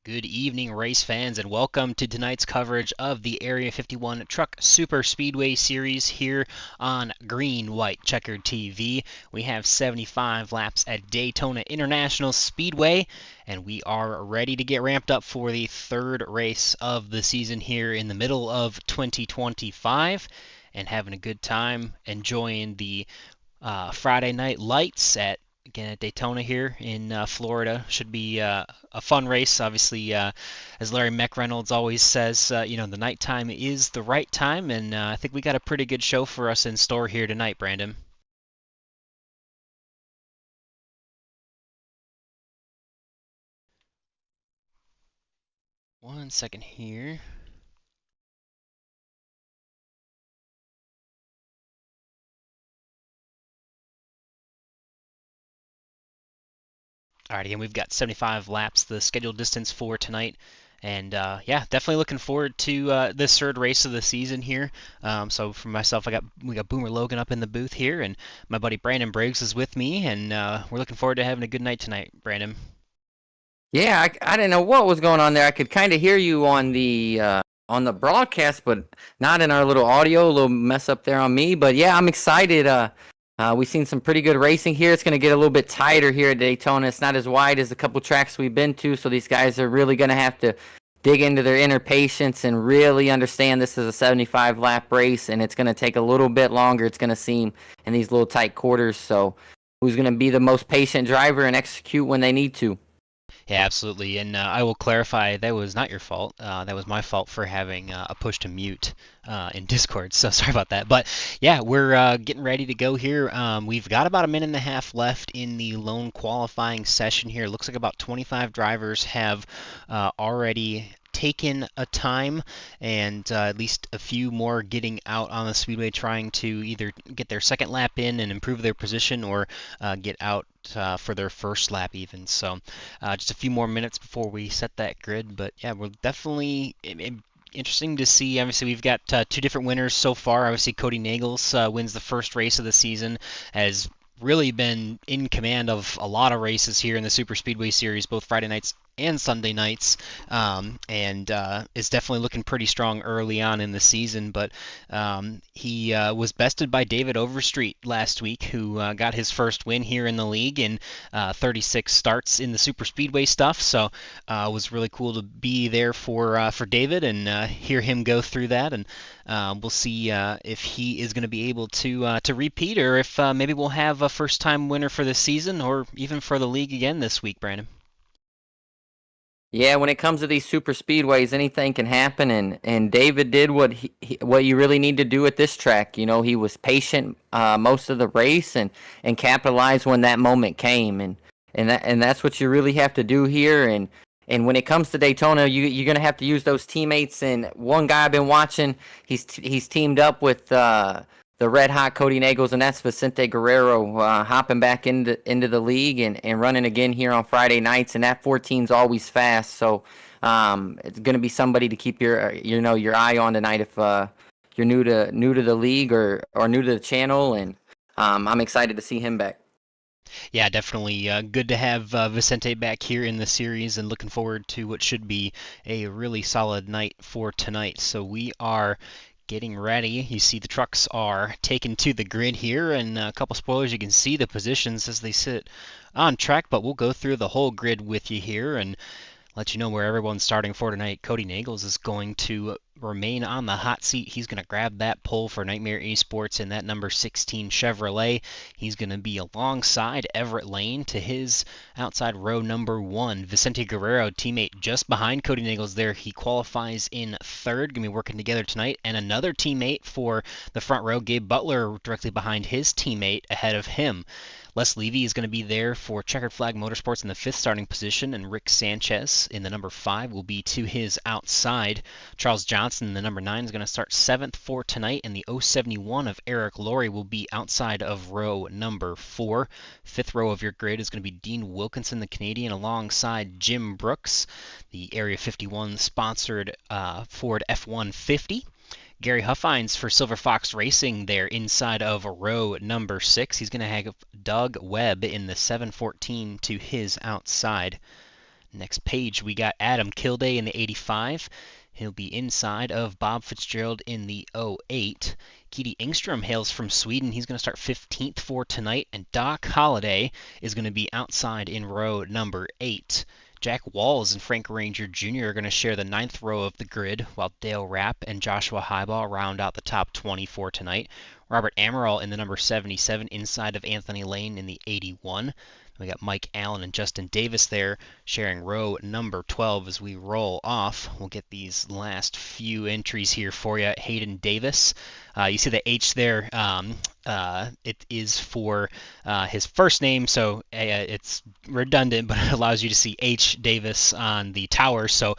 Good evening, race fans, and welcome to tonight's coverage of the Area 51 Truck Super Speedway Series here on Green, White, Checkered TV. We have 75 laps at Daytona International Speedway, and we are ready to get ramped up for the third race of the season here in the middle of 2025, and having a good time enjoying the Friday night lights again at Daytona here in Florida. Should be a fun race. Obviously, as Larry McReynolds always says, the nighttime is the right time, and I think we got a pretty good show for us in store here tonight, Brandon. One second here. All right, again, we've got 75 laps, the scheduled distance for tonight. And yeah, definitely looking forward to this third race of the season here. So for myself, we got Boomer Logan up in the booth here, and my buddy Brandon Briggs is with me, and we're looking forward to having a good night tonight, Brandon. Yeah, I didn't know what was going on there. I could kind of hear you on the broadcast, but not in our little audio. A little mess up there on me. But yeah, I'm excited. We've seen some pretty good racing here. It's going to get a little bit tighter here at Daytona. It's not as wide as a couple tracks we've been to, so these guys are really going to have to dig into their inner patience and really understand this is a 75 lap race, and it's going to take a little bit longer. It's going to seem in these little tight quarters. So who's going to be the most patient driver and execute when they need to? Yeah, absolutely. And I will clarify that was not your fault. That was my fault for having a push to mute in Discord. So sorry about that. But yeah, we're getting ready to go here. We've got about a minute and a half left in the lone qualifying session here. It looks like about 25 drivers have already taken a time, and at least a few more getting out on the speedway trying to either get their second lap in and improve their position or get out for their first lap even. So just a few more minutes before we set that grid, but yeah, we're definitely interesting to see. Obviously, we've got two different winners so far. Obviously, Cody Nagels wins the first race of the season, has really been in command of a lot of races here in the Super Speedway Series, both Friday nights and Sunday nights, and is definitely looking pretty strong early on in the season. But he was bested by David Overstreet last week, who got his first win here in the league in 36 starts in the Super Speedway stuff. So it was really cool to be there for David and hear him go through that. And we'll see if he is going to be able to repeat, or if maybe we'll have a first-time winner for the season, or even for the league again this week, Brandon. Yeah, when it comes to these super speedways, anything can happen, and David did what you really need to do at this track. You know, he was patient most of the race and capitalized when that moment came, and that's what you really have to do here. And when it comes to Daytona, you're gonna have to use those teammates. And one guy I've been watching, he's teamed up with the red hot Cody Nagels, and that's Vicente Guerrero hopping back into the league and running again here on Friday nights. And that 14's always fast, so it's going to be somebody to keep your eye on tonight if you're new to the league or new to the channel. And I'm excited to see him back. Yeah, definitely good to have Vicente back here in the series, and looking forward to what should be a really solid night for tonight. So we are getting ready. You see the trucks are taken to the grid here, and a couple spoilers, you can see the positions as they sit on track, but we'll go through the whole grid with you here and let you know where everyone's starting for tonight. Cody Nagels is going to remain on the hot seat. He's going to grab that pole for Nightmare Esports in that number 16 Chevrolet. He's going to be alongside Everett Lane to his outside row number 1. Vicente Guerrero, teammate just behind Cody Nagels there. He qualifies in third. Going to be working together tonight. And another teammate for the front row, Gabe Butler, directly behind his teammate ahead of him. Les Levy is going to be there for Checkered Flag Motorsports in the 5th starting position, and Rick Sanchez in the number 5 will be to his outside. Charles Johnson in the number 9 is going to start 7th for tonight, and the 071 of Eric Laurie will be outside of row number 4. 5th row of your grid is going to be Dean Wilkinson, the Canadian, alongside Jim Brooks, the Area 51 sponsored Ford F-150. Gary Huffines for Silver Fox Racing there inside of row number 6. He's going to have Doug Webb in the 714 to his outside. Next page, we got Adam Kilday in the 85. He'll be inside of Bob Fitzgerald in the 08. Keedy Engstrom hails from Sweden. He's going to start 15th for tonight. And Doc Holliday is going to be outside in row number 8. Jack Walls and Frank Ranger Jr. are going to share the 9th row of the grid, while Dale Rapp and Joshua Highball round out the top 20 for tonight. Robert Amaral in the number 77 inside of Anthony Lane in the 81. We got Mike Allen and Justin Davis there sharing row number 12 as we roll off. We'll get these last few entries here for you. Hayden Davis. You see the H there. It is for his first name, so it's redundant, but it allows you to see H. Davis on the tower. So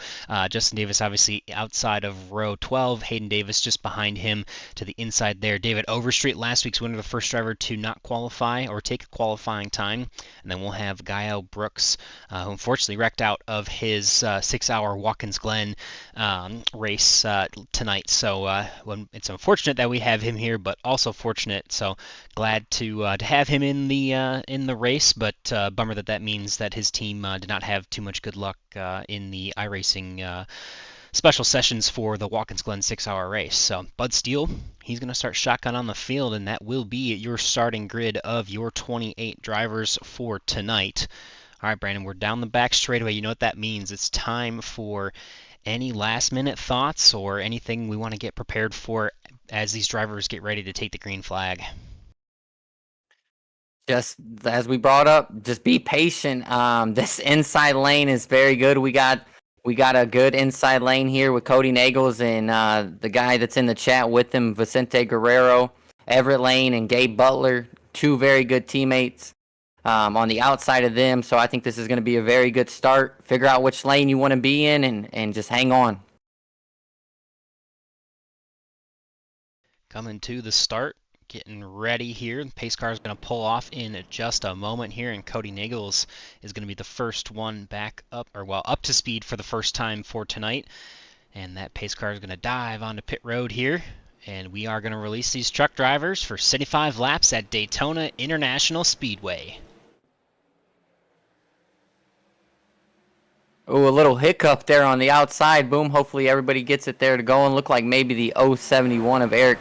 Justin Davis obviously outside of row 12. Hayden Davis just behind him to the inside there. David Overstreet, last week's winner, the first driver to not qualify or take a qualifying time. And then we'll have Gael Brooks, who unfortunately wrecked out of his 6-hour Watkins Glen race tonight. So it's unfortunate that we have him here, but also fortunate. So glad to have him in the race, but bummer that means that his team did not have too much good luck in the iRacing special sessions for the Watkins Glen 6-hour race. So Bud Steele, he's going to start shotgun on the field, and that will be your starting grid of your 28 drivers for tonight. All right, Brandon, we're down the back straightaway. You know what that means. It's time for any last-minute thoughts or anything we want to get prepared for as these drivers get ready to take the green flag. Just as we brought up, just be patient. This inside lane is very good. We got a good inside lane here with Cody Nagels and the guy that's in the chat with him, Vicente Guerrero, Everett Lane, and Gabe Butler. 2 very good teammates on the outside of them. So I think this is going to be a very good start. Figure out which lane you want to be in and just hang on. Coming to the start, getting ready here. The pace car is going to pull off in just a moment here, and Cody Nagels is going to be the first one back up, or well, up to speed for the first time for tonight. And that pace car is going to dive onto pit road here, and we are going to release these truck drivers for 75 laps at Daytona International Speedway. Oh, a little hiccup there on the outside. Boom. Hopefully everybody gets it there to go and look like maybe the 071 of Eric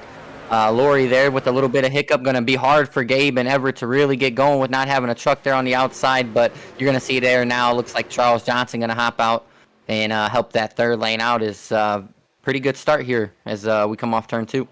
Laurie there with a little bit of hiccup. Going to be hard for Gabe and Everett to really get going with not having a truck there on the outside, but you're going to see there now. Looks like Charles Johnson going to hop out and help that third lane out. Is pretty good start here as we come off turn 2.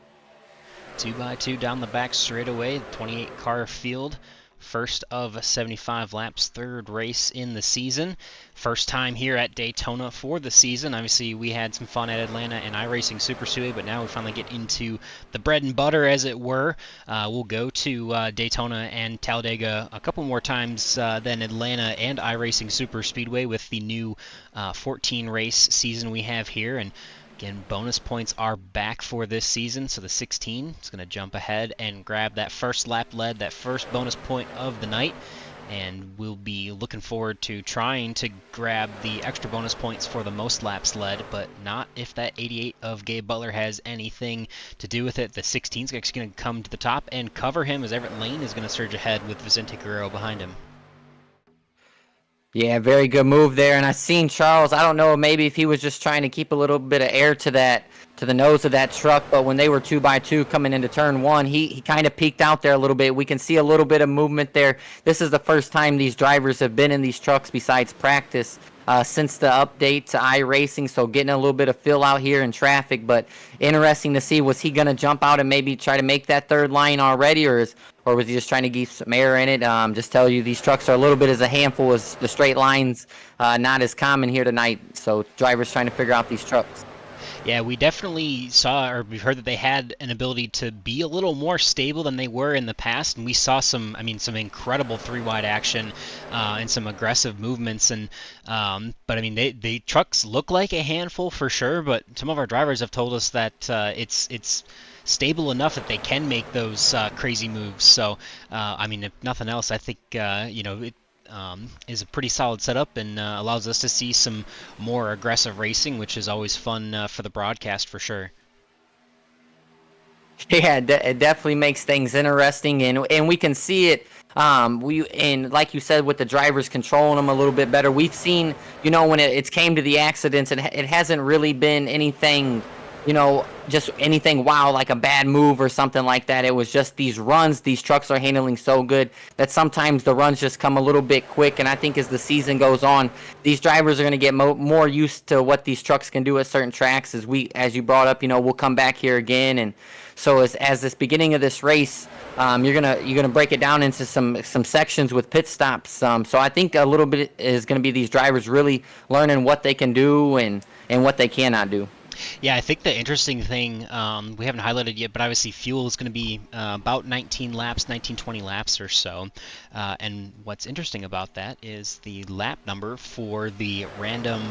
2x2 down the back straightaway, 28 car field. First of 75 laps, third race in the season. First time here at Daytona for the season. Obviously, we had some fun at Atlanta and iRacing Superspeedway, but now we finally get into the bread and butter, as it were. We'll go to Daytona and Talladega a couple more times than Atlanta and iRacing Superspeedway with the new 14-race season we have here. And again, bonus points are back for this season, so the 16 is going to jump ahead and grab that first lap lead, that first bonus point of the night, and we'll be looking forward to trying to grab the extra bonus points for the most laps led, but not if that 88 of Gabe Butler has anything to do with it. The 16 is actually going to come to the top and cover him as Everett Lane is going to surge ahead with Vicente Guerrero behind him. Yeah, very good move there. And I seen Charles. I don't know, maybe if he was just trying to keep a little bit of air to the nose of that truck. But when they were 2x2 coming into turn 1, he kind of peeked out there a little bit. We can see a little bit of movement there. This is the first time these drivers have been in these trucks besides practice since the update to iRacing. So getting a little bit of feel out here in traffic. But interesting to see, was he going to jump out and maybe try to make that third line already, or was he just trying to keep some air in it? Just tell you, these trucks are a little bit as a handful as the straight lines, not as common here tonight. So drivers trying to figure out these trucks. Yeah, we definitely saw, or we've heard that they had an ability to be a little more stable than they were in the past, and we saw some incredible 3-wide action and some aggressive movements. And but I mean, the trucks look like a handful for sure, but some of our drivers have told us that it's stable enough that they can make those crazy moves. So I mean, if nothing else, I think it is a pretty solid setup and allows us to see some more aggressive racing, which is always fun for the broadcast for sure. Yeah, it definitely makes things interesting, and we can see it. And like you said, with the drivers controlling them a little bit better, we've seen, when it's came to the accidents, it hasn't really been anything, just anything wow, like a bad move or something like that. It was just these runs these trucks are handling so good that sometimes the runs just come a little bit quick. And I think as the season goes on, these drivers are going to get more used to what these trucks can do at certain tracks. As you brought up, we'll come back here again, and so as this beginning of this race, you're gonna break it down into some sections with pit stops. So I think a little bit is gonna be these drivers really learning what they can do and what they cannot do. Yeah, I think the interesting thing we haven't highlighted yet, but obviously fuel is going to be about 19 laps, 19, 20 laps or so. And what's interesting about that is the lap number for the random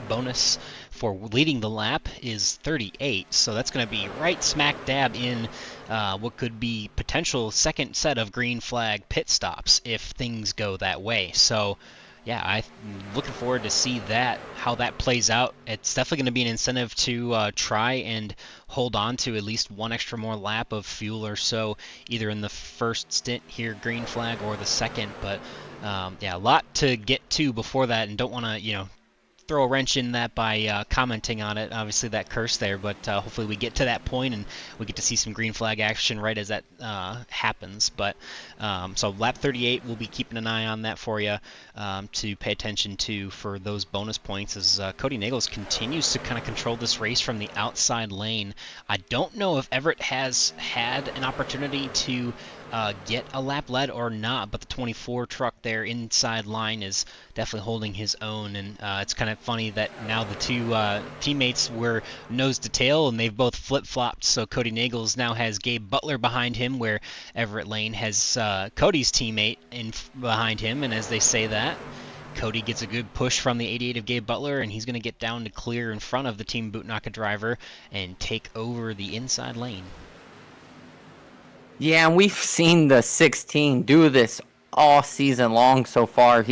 bonus for leading the lap is 38. So that's going to be right smack dab in what could be potential second set of green flag pit stops if things go that way. So yeah, I'm looking forward to see how that plays out. It's definitely going to be an incentive to try and hold on to at least one extra more lap of fuel or so, either in the first stint here, green flag, or the second. But yeah, a lot to get to before that, and don't want to, throw a wrench in that by commenting on it. Obviously, that curse there, but hopefully we get to that point and we get to see some green flag action right as that happens. But so lap 38, we'll be keeping an eye on that for you to pay attention to for those bonus points as Cody Nagels continues to kind of control this race from the outside lane. I don't know if Everett has had an opportunity to get a lap led or not, but the 24 truck there inside line is definitely holding his own, and it's kind of funny that now the two teammates were nose to tail and they've both flip-flopped. So Cody Nagels now has Gabe Butler behind him, where Everett Lane has Cody's teammate behind him, and as they say that, Cody gets a good push from the 88 of Gabe Butler, and he's going to get down to clear in front of the Team Bootnaka driver and take over the inside lane. Yeah, and we've seen the 16 do this all season long so far.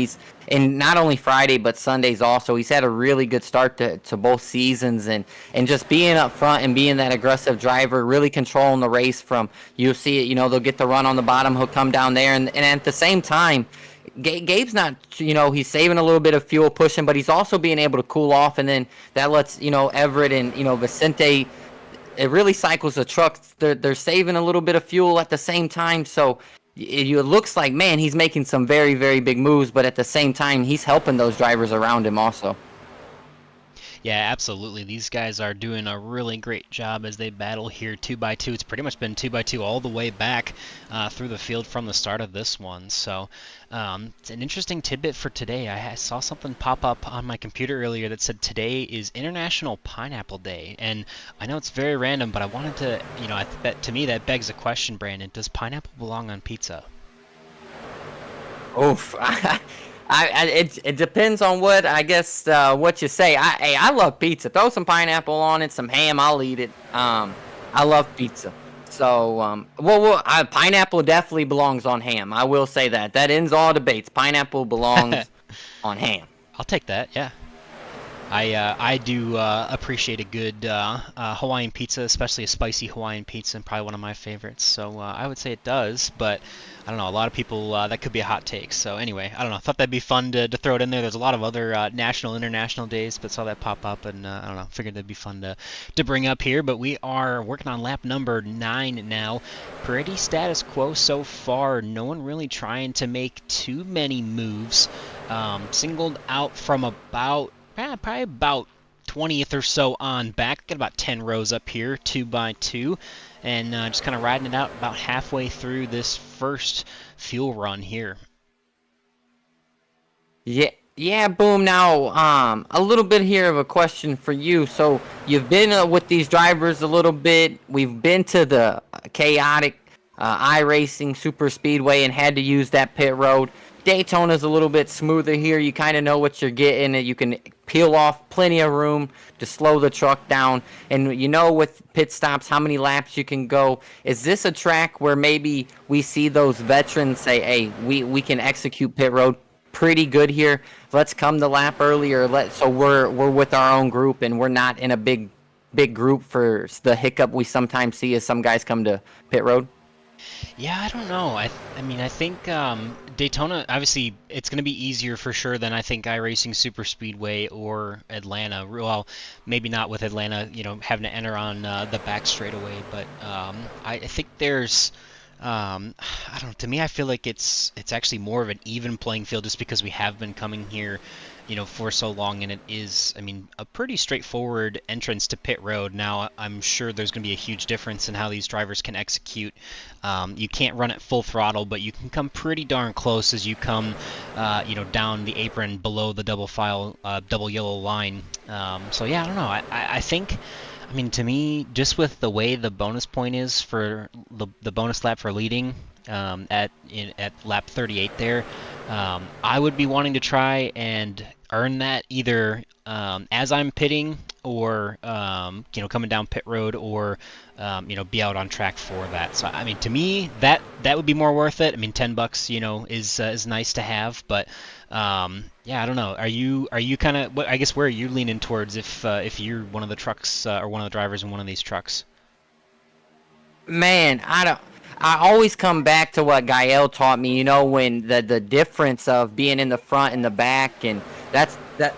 And not only Friday but Sundays also. He's had a really good start to both seasons, and just being up front and being that aggressive driver, really controlling the race from, you'll see it, they'll get the run on the bottom, he'll come down there, and at the same time, Gabe's not, he's saving a little bit of fuel pushing, but he's also being able to cool off, and then that lets, Everett and, Vicente, it really cycles the truck. They're saving a little bit of fuel at the same time, so it looks like, man, he's making some very, very big moves, but at the same time, he's helping those drivers around him also. Yeah, absolutely. These guys are doing a really great job as they battle here 2x2. It's pretty much been 2x2 all the way back through the field from the start of this one. So it's an interesting tidbit for today. I saw something pop up on my computer earlier that said today is International Pineapple Day. And I know it's very random, but I wanted to, I think that to me that begs a question, Brandon. Does pineapple belong on pizza? Oof. It depends on what you say. I love pizza. Throw some pineapple on it, some ham, I'll eat it. I love pizza. So pineapple definitely belongs on ham. I will say that. That ends all debates. Pineapple belongs on ham. I'll take that. Yeah. I do appreciate a good Hawaiian pizza, especially a spicy Hawaiian pizza, and probably one of my favorites. So I would say it does, but I don't know. A lot of people, that could be a hot take. So anyway, I don't know. I thought that'd be fun to throw it in there. There's a lot of other national, international days, but saw that pop up, and I don't know. Figured that'd be fun to bring up here. But we are working on lap number 9 now. Pretty status quo so far. No one really trying to make too many moves. Singled out from probably about 20th or so on back. Got about 10 rows up here, 2x2, and just kind of riding it out about halfway through this first fuel run here. Yeah, Boom. Now, a little bit here of a question for you. So you've been with these drivers a little bit. We've been to the chaotic iRacing Superspeedway and had to use that pit road. Daytona's a little bit smoother here. You kind of know what you're getting. You can peel off plenty of room to slow the truck down. And with pit stops, how many laps you can go. Is this a track where maybe we see those veterans say, hey, we can execute pit road pretty good here. Let's come the lap earlier. So we're with our own group and we're not in a big big group for the hiccup we sometimes see as some guys come to pit road? Yeah, I don't know. I mean, I think Daytona, obviously, it's going to be easier for sure than I think iRacing Superspeedway or Atlanta. Well, maybe not with Atlanta, having to enter on the back straightaway, but I think there's. I don't know. To me, I feel like it's actually more of an even playing field just because we have been coming here, for so long, and it is, I mean, a pretty straightforward entrance to pit road. Now, I'm sure there's going to be a huge difference in how these drivers can execute. You can't run at full throttle, but you can come pretty darn close as you come, down the apron below the double yellow line. So yeah, I don't know. I think. I mean, to me, just with the way the bonus point is for the bonus lap for leading at lap 38 there, I would be wanting to try and earn that either as I'm pitting or coming down pit road or be out on track for that. So I mean, to me, that would be more worth it. I mean, $10, is nice to have, but yeah, I don't know. Are you kind of, I guess, where are you leaning towards if you're one of the trucks or one of the drivers in one of these trucks? Man, I don't. I always come back to what Gael taught me. When the difference of being in the front and the back, and that's that.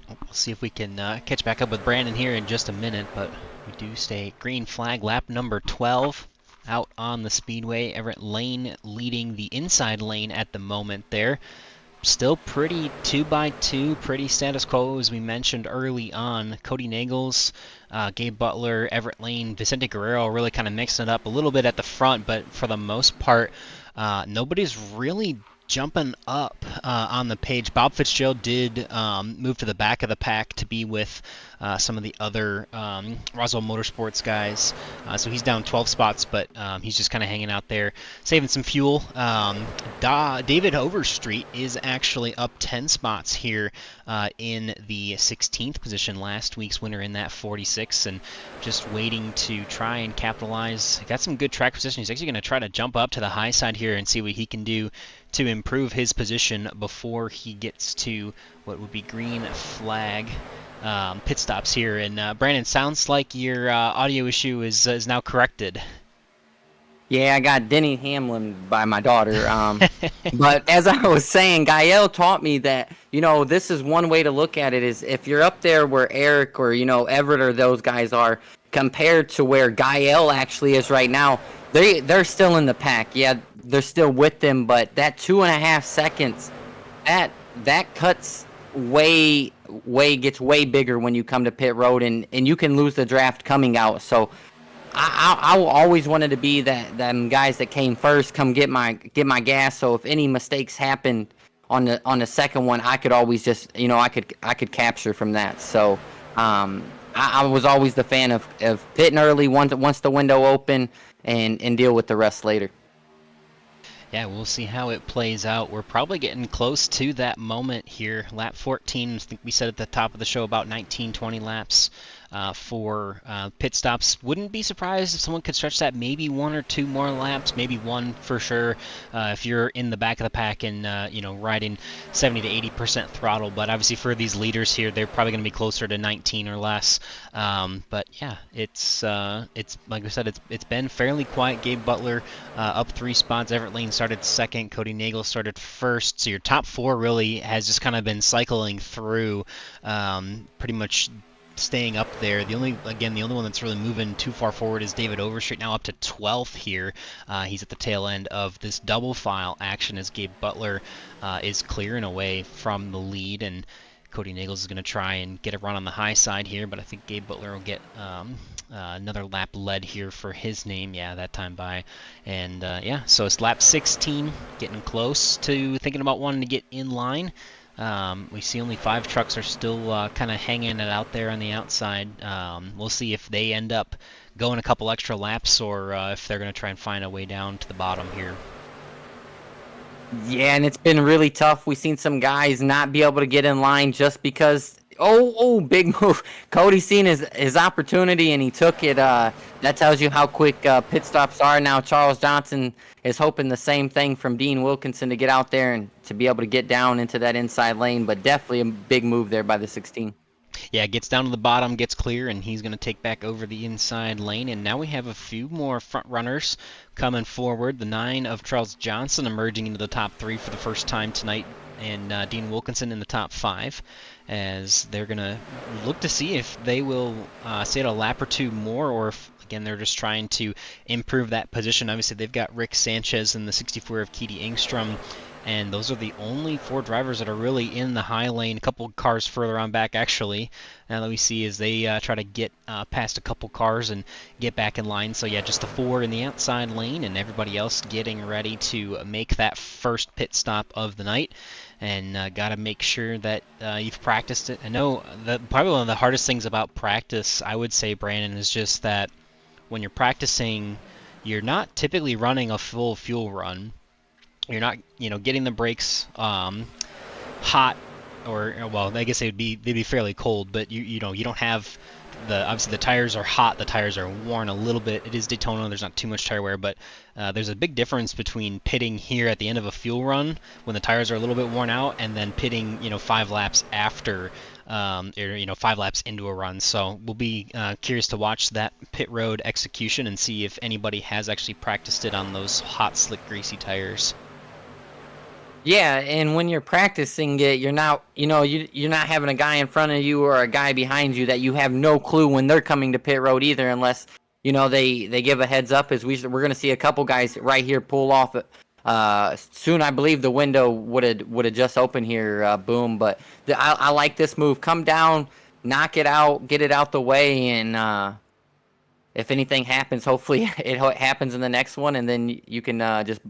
We'll see if we can catch back up with Brandon here in just a minute, but we do stay green flag lap number 12 out on the speedway. Everett Lane leading the inside lane at the moment there. Still pretty 2x2, pretty status quo as we mentioned early on. Cody Nagels, Gabe Butler, Everett Lane, Vicente Guerrero really kind of mixing it up a little bit at the front, but for the most part, nobody's really jumping up on the page. Bob Fitzgerald did move to the back of the pack to be with some of the other Roswell Motorsports guys. So he's down 12 spots, but he's just kind of hanging out there, saving some fuel. David Overstreet is actually up 10 spots here in the 16th position. Last week's winner in that 46, and just waiting to try and capitalize. Got some good track position. He's actually going to try to jump up to the high side here and see what he can do to improve his position before he gets to what would be green flag pit stops here. And Brandon, sounds like your audio issue is now corrected. Yeah, I got Denny Hamlin by my daughter. But as I was saying, Gael taught me that, this is one way to look at it, is if you're up there where Eric or, Everett or those guys are, compared to where Gael actually is right now, they're still in the pack. Yeah, they're still with them, but that 2.5 seconds, that cuts gets way bigger when you come to pit road, and you can lose the draft coming out. So I always wanted to be them guys that came first, come get my gas. So if any mistakes happened on the second one, I could always just I could capture from that. So I was always the fan of pitting early once the window open and deal with the rest later. Yeah, we'll see how it plays out. We're probably getting close to that moment here. Lap 14, I think we said at the top of the show about 19, 20 laps for pit stops. Wouldn't be surprised if someone could stretch that maybe 1 or 2 more laps, maybe 1 for sure if you're in the back of the pack and riding 70 to 80% throttle. But obviously for these leaders here, they're probably going to be closer to 19 or less. But yeah, it's like I said, it's been fairly quiet. Gabe Butler up 3 spots. Everett Lane started second. Cody Nagel started first. So your top 4 really has just kind of been cycling through, pretty much staying up there. The only one that's really moving too far forward is David Overstreet, now up to 12th here. He's at the tail end of this double file action as Gabe Butler is clearing away from the lead, and Cody Nagels is going to try and get a run on the high side here, but I think Gabe Butler will get another lap led here for his name, that time by. And so it's lap 16, getting close to thinking about wanting to get in line. We see only 5 trucks are still kind of hanging it out there on the outside. We'll see if they end up going a couple extra laps or if they're going to try and find a way down to the bottom here. Yeah, and it's been really tough. We've seen some guys not be able to get in line just because Big move. Cody seen his opportunity and he took it. That tells you how quick pit stops are. Now Charles Johnson is hoping the same thing from Dean Wilkinson to get out there and to be able to get down into that inside lane. But definitely a big move there by the 16. Yeah, gets down to the bottom, gets clear, and he's going to take back over the inside lane. And now we have a few more front runners coming forward. The 9 of Charles Johnson emerging into the top 3 for the first time tonight, and Dean Wilkinson in the top 5, as they're going to look to see if they will stay at a lap or two more, or if, again, they're just trying to improve that position. Obviously, they've got Rick Sanchez in the 64 of Keedy Engstrom, and those are the only 4 drivers that are really in the high lane. A couple cars further on back, actually. Now that we see as they try to get past a couple cars and get back in line. So yeah, just the 4 in the outside lane, and everybody else getting ready to make that first pit stop of the night. And got to make sure that you've practiced it. I know that probably one of the hardest things about practice, I would say, Brandon, is just that when you're practicing, you're not typically running a full fuel run. You're not, getting the brakes hot, or well, I guess they'd be fairly cold, but you don't have obviously the tires are hot, the tires are worn a little bit. It is Daytona, there's not too much tire wear, but there's a big difference between pitting here at the end of a fuel run when the tires are a little bit worn out, and then pitting 5 laps after, or 5 laps into a run. So we'll be curious to watch that pit road execution and see if anybody has actually practiced it on those hot, slick, greasy tires. Yeah, and when you're practicing it, you're not, you're not having a guy in front of you or a guy behind you that you have no clue when they're coming to pit road either, unless they give a heads up. As we're going to see a couple guys right here pull off. Soon, I believe the window would have just opened here. Boom! But I like this move. Come down, knock it out, get it out the way, and if anything happens, hopefully it happens in the next one, and then you can just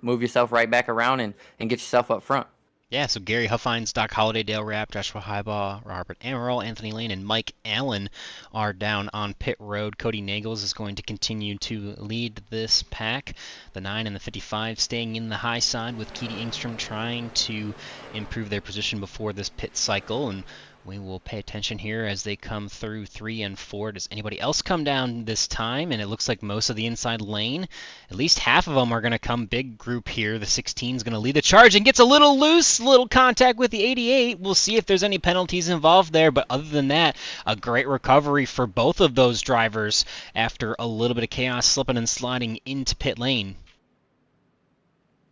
move yourself right back around and get yourself up front. Yeah, so Gary Huffines, Doc Holliday, Dale Rapp, Joshua Highbaugh, Robert Amaral, Anthony Lane, and Mike Allen are down on pit road. Cody Nagels is going to continue to lead this pack. The 9 and the 55 staying in the high side, with Keedy Engstrom trying to improve their position before this pit cycle. And we will pay attention here as they come through 3 and 4. Does anybody else come down this time? And it looks like most of the inside lane, at least half of them are going to come. Big group here. The 16 is going to lead the charge and gets a little loose, little contact with the 88. We'll see if there's any penalties involved there. But other than that, a great recovery for both of those drivers after a little bit of chaos slipping and sliding into pit lane.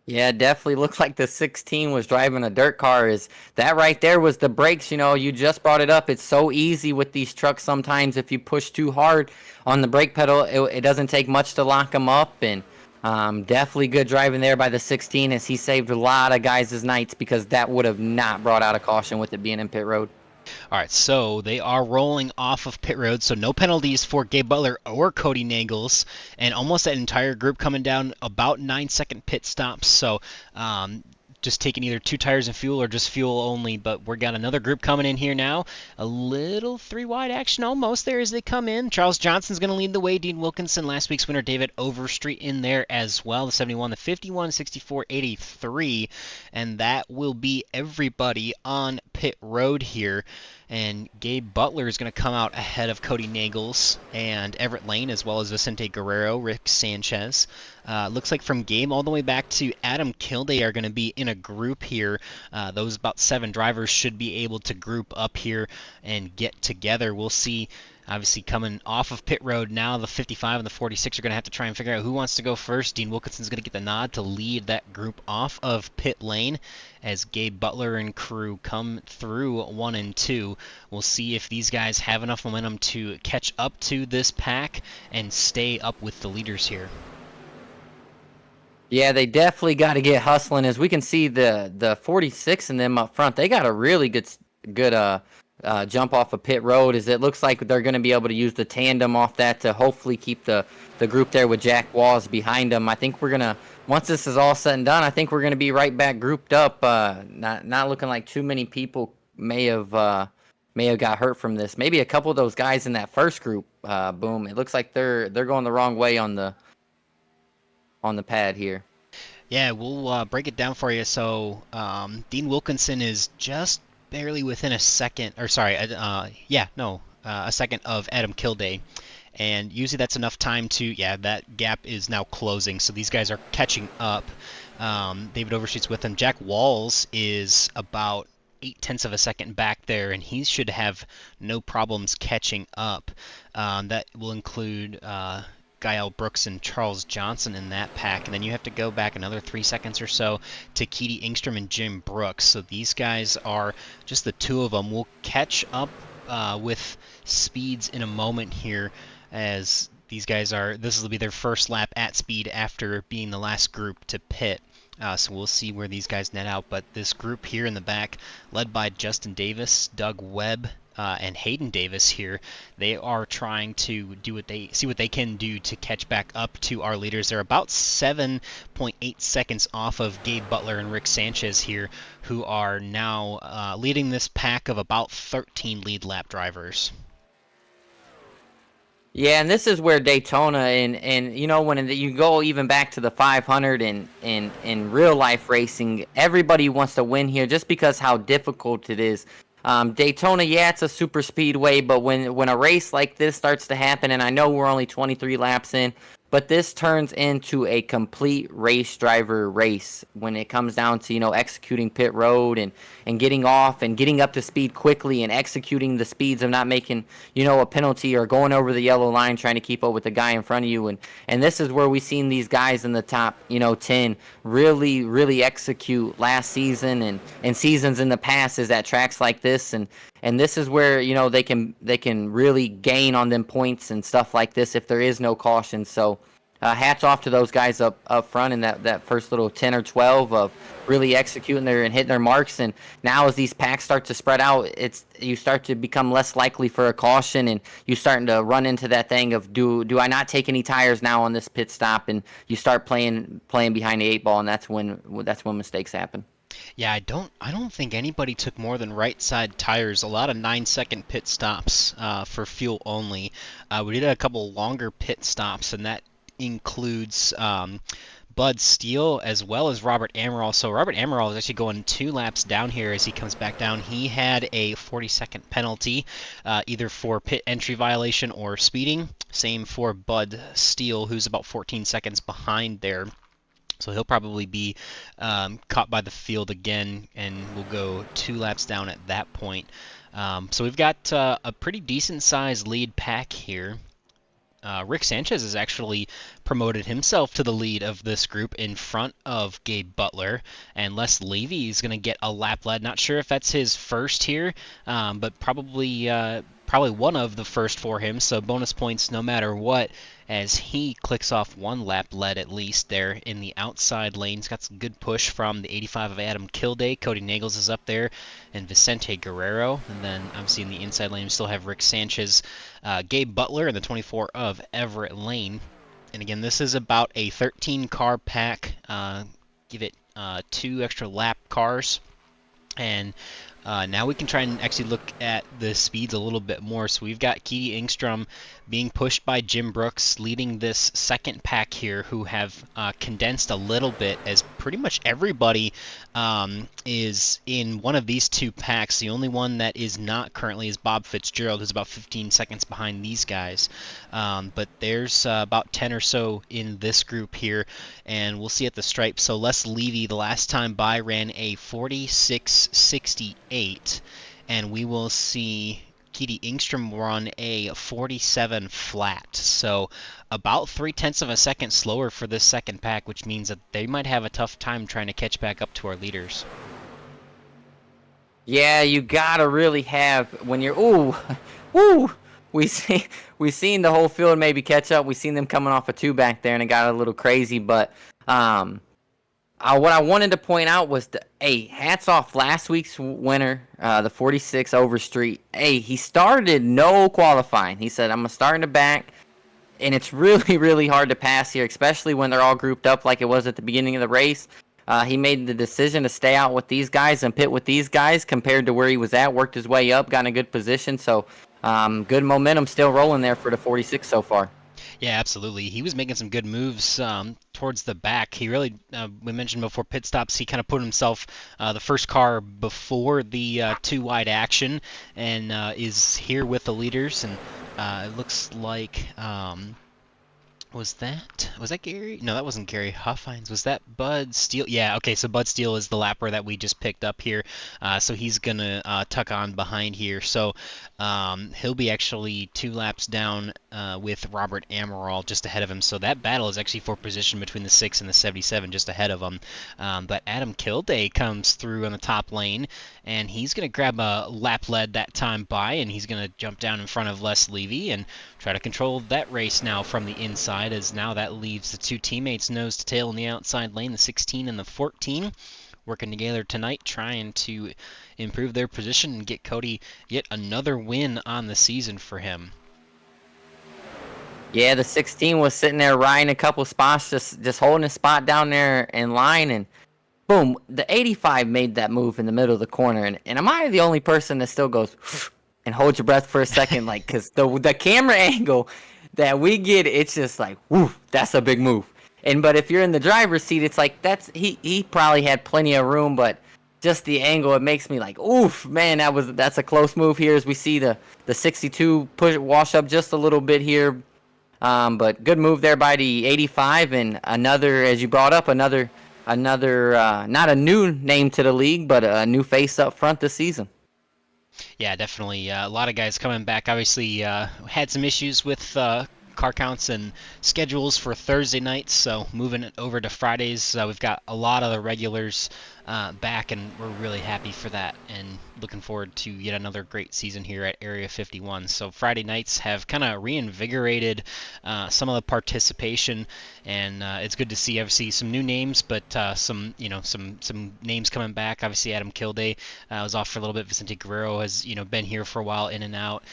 Yeah, it definitely looks like the 16 was driving a dirt car. Is that right there was the brakes? You just brought it up. It's so easy with these trucks sometimes. If you push too hard on the brake pedal, it doesn't take much to lock them up. And definitely good driving there by the 16, as he saved a lot of guys' nights, because that would have not brought out a caution with it being in pit road. All right, so they are rolling off of pit road, so no penalties for Gabe Butler or Cody Nagels, and almost that entire group coming down about 9-second pit stops. So just taking either 2 tires and fuel or just fuel only. But we've got another group coming in here now. A little 3-wide action almost there as they come in. Charles Johnson's going to lead the way. Dean Wilkinson, last week's winner, David Overstreet in there as well. The 71, the 51, 64, 83. And that will be everybody on pit road here. And Gabe Butler is going to come out ahead of Cody Nagels and Everett Lane, as well as Vicente Guerrero, Rick Sanchez. Looks like from Gabe all the way back to Adam Kilday are going to be in a group here. Those about 7 drivers should be able to group up here and get together. We'll see. Obviously, coming off of pit road now, the 55 and the 46 are going to have to try and figure out who wants to go first. Dean Wilkinson's going to get the nod to lead that group off of pit lane as Gabe Butler and crew come through 1 and 2. We'll see if these guys have enough momentum to catch up to this pack and stay up with the leaders here. Yeah, they definitely got to get hustling. As we can see, the 46 and them up front, they got a really good jump off of pit road, as it looks like they're going to be able to use the tandem off that to hopefully keep the group there with Jack Walls behind them. I think we're going to, once this is all said and done, I think we're going to be right back grouped up. Not looking like too many people may have got hurt from this. Maybe a couple of those guys in that first group. Boom. It looks like they're going the wrong way on the pad here. Yeah, we'll break it down for you. So Dean Wilkinson is just barely within a second, or sorry, yeah, no, a second of Adam Kilday. And usually that's enough time to, yeah, that gap is now closing. So these guys are catching up. David Overstreet's with him. Jack Walls is about 8/10 of a second back there, and he should have no problems catching up. That will include Gael Brooks and Charles Johnson in that pack. And then you have to go back another 3 seconds or so to Keedy Engstrom and Jim Brooks. So these guys are just the two of them. We'll catch up with speeds in a moment here, as these guys are, this will be their first lap at speed after being the last group to pit. So we'll see where these guys net out. But this group here in the back, led by Justin Davis, Doug Webb, and Hayden Davis here, they are trying to see what they can do to catch back up to our leaders. They're about 7.8 seconds off of Gabe Butler and Rick Sanchez here, who are now leading this pack of about 13 lead lap drivers. Yeah, and this is where Daytona and you know, when you go even back to the 500 in real life racing, everybody wants to win here just because how difficult it is. Daytona, yeah, it's a super speedway, but when a race like this starts to happen, and I know we're only 23 laps in, but this turns into a complete race driver race when it comes down to, you know, executing pit road and getting off and getting up to speed quickly and executing the speeds of not making, you know, a penalty or going over the yellow line trying to keep up with the guy in front of you. And this is where we've seen these guys in the top, you know, 10 really execute last season and seasons in the past is at tracks like this. And this is where, you know, they can really gain on them points and stuff like this if there is no caution. So hats off to those guys up front in that first little 10 or 12 of really executing there and hitting their marks. And now as these packs start to spread out, you start to become less likely for a caution, and you starting to run into that thing of do I not take any tires now on this pit stop, and you start playing behind the 8 ball, and that's when mistakes happen. Yeah, I don't think anybody took more than right side tires. A lot of 9-second pit stops for fuel only. We did a couple longer pit stops, and that includes Bud Steele as well as Robert Amaral. So Robert Amaral is actually going 2 laps down here as he comes back down. He had a 40-second penalty, either for pit entry violation or speeding. Same for Bud Steele, who's about 14 seconds behind there. So he'll probably be caught by the field again, and we'll go 2 laps down at that point. So we've got a pretty decent-sized lead pack here. Rick Sanchez has actually promoted himself to the lead of this group in front of Gabe Butler, and Les Levy is going to get a lap led. Not sure if that's his first here, but probably one of the first for him, so bonus points no matter what, as he clicks off 1 lap lead at least there in the outside lane. He's got some good push from the 85 of Adam Kilday. Cody Nagels is up there, and Vicente Guerrero. And then obviously in the inside lane we still have Rick Sanchez, Gabe Butler, and the 24 of Everett Lane. And again, this is about a 13-car pack. Give it 2 extra lap cars. And now we can try and actually look at the speeds a little bit more. So we've got Keedy Engstrom being pushed by Jim Brooks, leading this second pack here, who have condensed a little bit, as pretty much everybody is in one of these 2 packs. The only one that is not currently is Bob Fitzgerald, who's about 15 seconds behind these guys. But there's about 10 or so in this group here, and we'll see at the stripe. So Les Levy, the last time by, ran a 46.68, and we will see Keedy Engstrom run a 47 flat. So about 0.3 of a second slower for this second pack, which means that they might have a tough time trying to catch back up to our leaders. Yeah, you gotta really have when you're we seen the whole field maybe catch up. We seen them coming off a 2 back there, and it got a little crazy. But what I wanted to point out was hats off last week's winner, the 46 Overstreet. He started no qualifying. He said, I'm gonna start in the back, and it's really hard to pass here, especially when they're all grouped up like it was at the beginning of the race. He made the decision to stay out with these guys and pit with these guys compared to where he was at, worked his way up, got in a good position. So good momentum still rolling there for the 46 so far. Yeah, absolutely. He was making some good moves towards the back. He really, we mentioned before pit stops, he kind of put himself the first car before the two wide action and is here with the leaders. And it looks like was that Gary? No, that wasn't Gary Huffines. Was that Bud Steele? Yeah, okay, so Bud Steele is the lapper that we just picked up here. So he's gonna tuck on behind here. So he'll be actually 2 laps down with Robert Amaral just ahead of him. So that battle is actually for position between the 6 and the 77 just ahead of him. But Adam Kilday comes through on the top lane, and he's gonna grab a lap lead that time by, and he's gonna jump down in front of Les Levy and try to control that race now from the inside, as now that leaves the two teammates nose to tail in the outside lane, the 16 and the 14, working together tonight, trying to improve their position and get Cody yet another win on the season for him. Yeah, the 16 was sitting there riding a couple spots, just holding a spot down there in line, and boom, the 85 made that move in the middle of the corner. And am I the only person that still goes and hold your breath for a second? Like, because the camera angle that we get, it's just like, whoo, that's a big move. But if you're in the driver's seat, it's like he probably had plenty of room, but just the angle, it makes me like, oof, man, that's a close move here as we see the 62 push wash up just a little bit here. But good move there by the 85, and another, as you brought up, another not a new name to the league, but a new face up front this season. Yeah, definitely. A lot of guys coming back. Obviously, had some issues with car counts and schedules for Thursday nights, so moving it over to Fridays, we've got a lot of the regulars back, and we're really happy for that and looking forward to yet another great season here at Area 51. So Friday nights have kind of reinvigorated some of the participation, and it's good to see obviously some new names, but some names coming back. Obviously Adam Kilday was off for a little bit. Vicente Guerrero has been here for a while, in and out.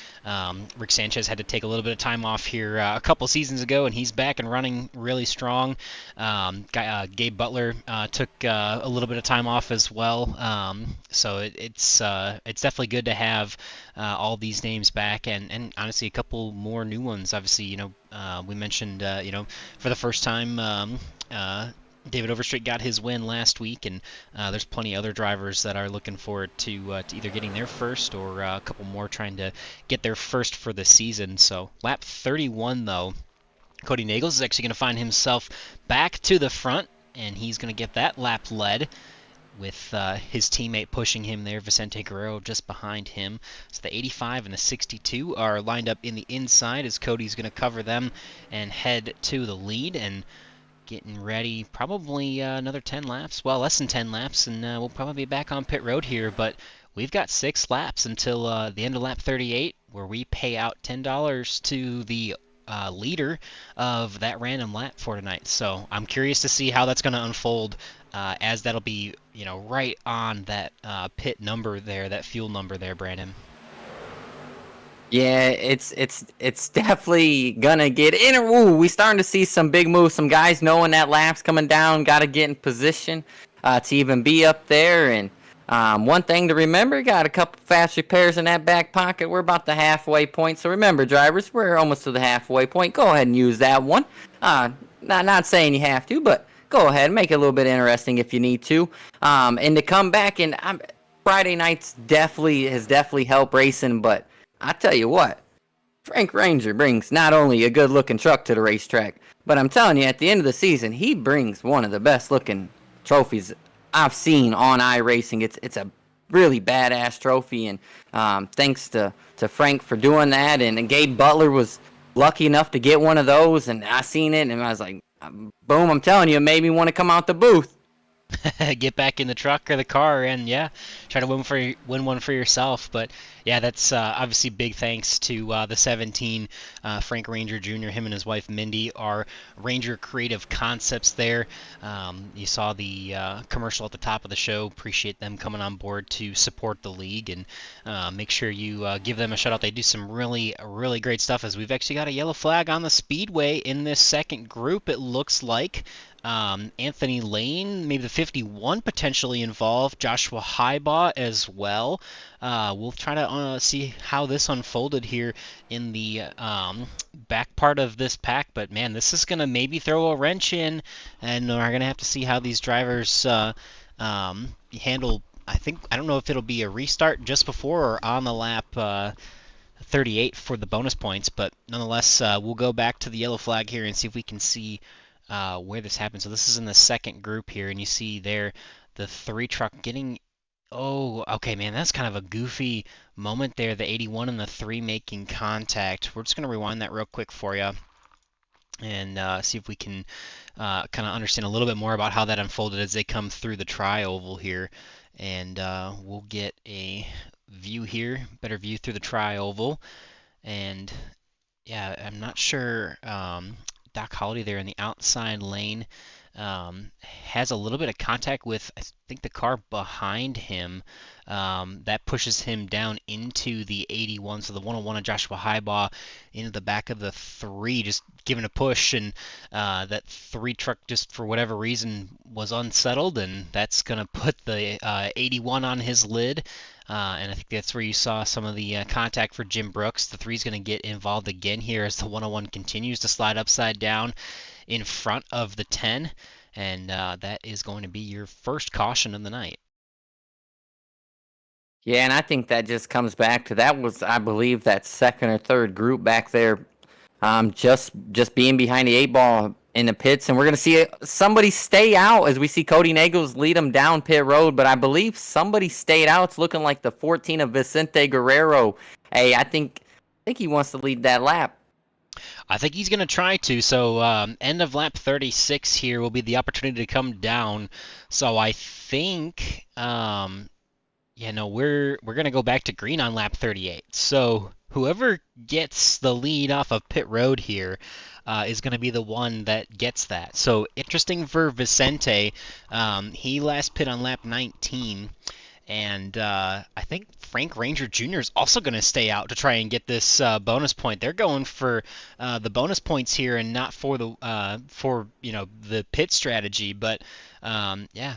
Rick Sanchez had to take a little bit of time off here a couple seasons ago, and he's back and running really strong. Gabe Butler took a little bit of time off as well. So it's definitely good to have all these names back, and honestly a couple more new ones. Obviously, we mentioned for the first time. David Overstreet got his win last week, and there's plenty of other drivers that are looking forward to either getting their first or a couple more trying to get their first for the season. So lap 31, though, Cody Nagels is actually going to find himself back to the front, and he's going to get that lap led with his teammate pushing him there, Vicente Guerrero just behind him. So the 85 and the 62 are lined up in the inside as Cody's going to cover them and head to the lead, and getting ready probably another 10 laps. Well, less than 10 laps, and we'll probably be back on pit road here, but we've got 6 laps until the end of lap 38, where we pay out $10 to the leader of that random lap for tonight. So I'm curious to see how that's going to unfold, as that'll be right on that pit number there, that fuel number there, Brandon. Yeah, it's definitely gonna get in. Ooh, we starting to see some big moves. Some guys knowing that lap's coming down, got to get in position to even be up there. And one thing to remember, got a couple fast repairs in that back pocket. We're about the halfway point, so remember, drivers, we're almost to the halfway point. Go ahead and use that one. Not saying you have to, but go ahead and make it a little bit interesting if you need to. And to come back, and Friday nights has definitely helped racing, but I tell you what, Frank Ranger brings not only a good-looking truck to the racetrack, but I'm telling you, at the end of the season, he brings one of the best-looking trophies I've seen on iRacing. It's a really badass trophy, and thanks to Frank for doing that. And Gabe Butler was lucky enough to get one of those, and I seen it, and I was like, boom, I'm telling you, it made me want to come out the booth. Get back in the truck or the car and try to win one for yourself. But yeah, that's obviously big thanks to the 17, Frank Ranger Jr. Him and his wife Mindy are Ranger Creative Concepts there. You saw the commercial at the top of the show. Appreciate them coming on board to support the league, and make sure you give them a shout out. They do some really great stuff, as we've actually got a yellow flag on the speedway in this second group, it looks like. Anthony Lane, maybe the 51 potentially involved. Joshua Highbaugh as well. We'll try to see how this unfolded here in the back part of this pack. But man, this is gonna maybe throw a wrench in, and we're gonna have to see how these drivers handle. I don't know if it'll be a restart just before or on the lap 38 for the bonus points, but nonetheless, we'll go back to the yellow flag here and see if we can see where this happens. So this is in the second group here, and you see there the 3 truck getting. Oh, okay, man, that's kind of a goofy moment there. The 81 and the 3 making contact. We're just going to rewind that real quick for you and see if we can kind of understand a little bit more about how that unfolded as they come through the tri-oval here. And we'll get a view here, better view through the tri-oval. And yeah, I'm not sure. Doc Holliday there in the outside lane has a little bit of contact with, I think, the car behind him. That pushes him down into the 81. So the 101 of Joshua Highbaugh into the back of the 3, just giving a push, and that 3 truck just for whatever reason was unsettled, and that's going to put the 81 on his lid. And I think that's where you saw some of the contact for Jim Brooks. The 3 is going to get involved again here as the 101 continues to slide upside down in front of the 10. And that is going to be your first caution of the night. Yeah, and I think that just comes back to that was, I believe, that second or third group back there, just being behind the 8-ball in the pits, and we're going to see somebody stay out as we see Cody Nagels lead them down pit road, but I believe somebody stayed out. It's looking like the 14 of Vicente Guerrero. Hey, I think he wants to lead that lap. I think he's going to try to. So end of lap 36 here will be the opportunity to come down. So I think, we're going to go back to green on lap 38. So whoever gets the lead off of pit road here is going to be the one that gets that. So interesting for Vicente. He last pit on lap 19. And I think Frank Ranger Jr. is also going to stay out to try and get this bonus point. They're going for the bonus points here and not for the the pit strategy. But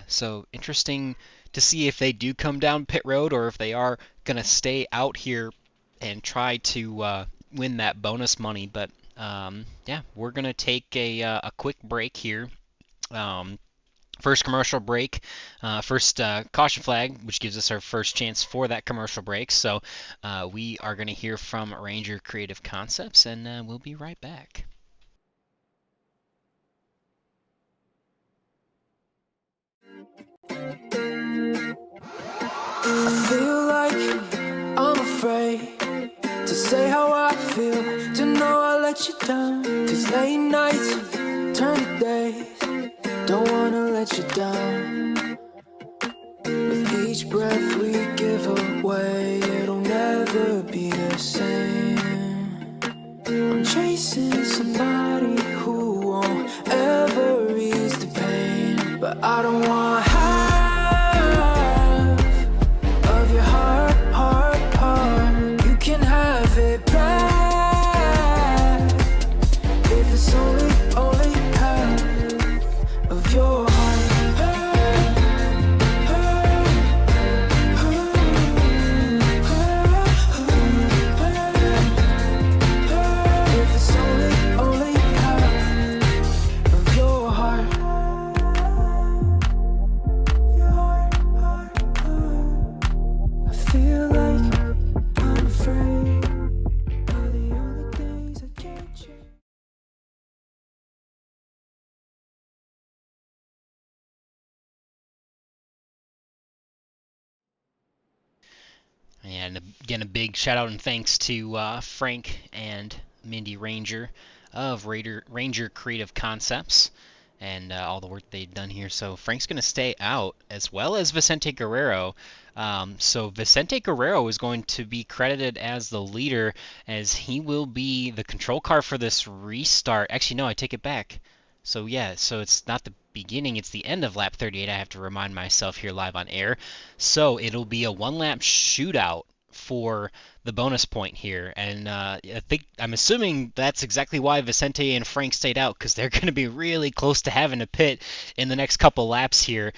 so interesting to see if they do come down pit road or if they are going to stay out here and try to win that bonus money. But we're going to take a quick break here. First commercial break, first caution flag, which gives us our first chance for that commercial break. So we are going to hear from Ranger Creative Concepts, and we'll be right back. I feel like I'm afraid to say how I feel, to know I let you down. 'Cause late nights turn to days, don't wanna let you down. With each breath we give away, it'll never be the same. I'm chasing somebody who won't ever ease the pain, but I don't want half of your heart. You can have it back if it's only half of your heart. If it's only half of your heart. I feel like I'm afraid of the only things I can't change. And again, a big shout out and thanks to Frank and Mindy Ranger of Ranger Creative Concepts and all the work they've done here. So Frank's going to stay out, as well as Vicente Guerrero. So Vicente Guerrero is going to be credited as the leader, as he will be the control car for this restart. Actually, no, I take it back. So so it's not the beginning, it's the end of lap 38. I have to remind myself here live on air. So it'll be a one-lap shootout for the bonus point here, and I'm assuming that's exactly why Vicente and Frank stayed out, because they're going to be really close to having to pit in the next couple laps here.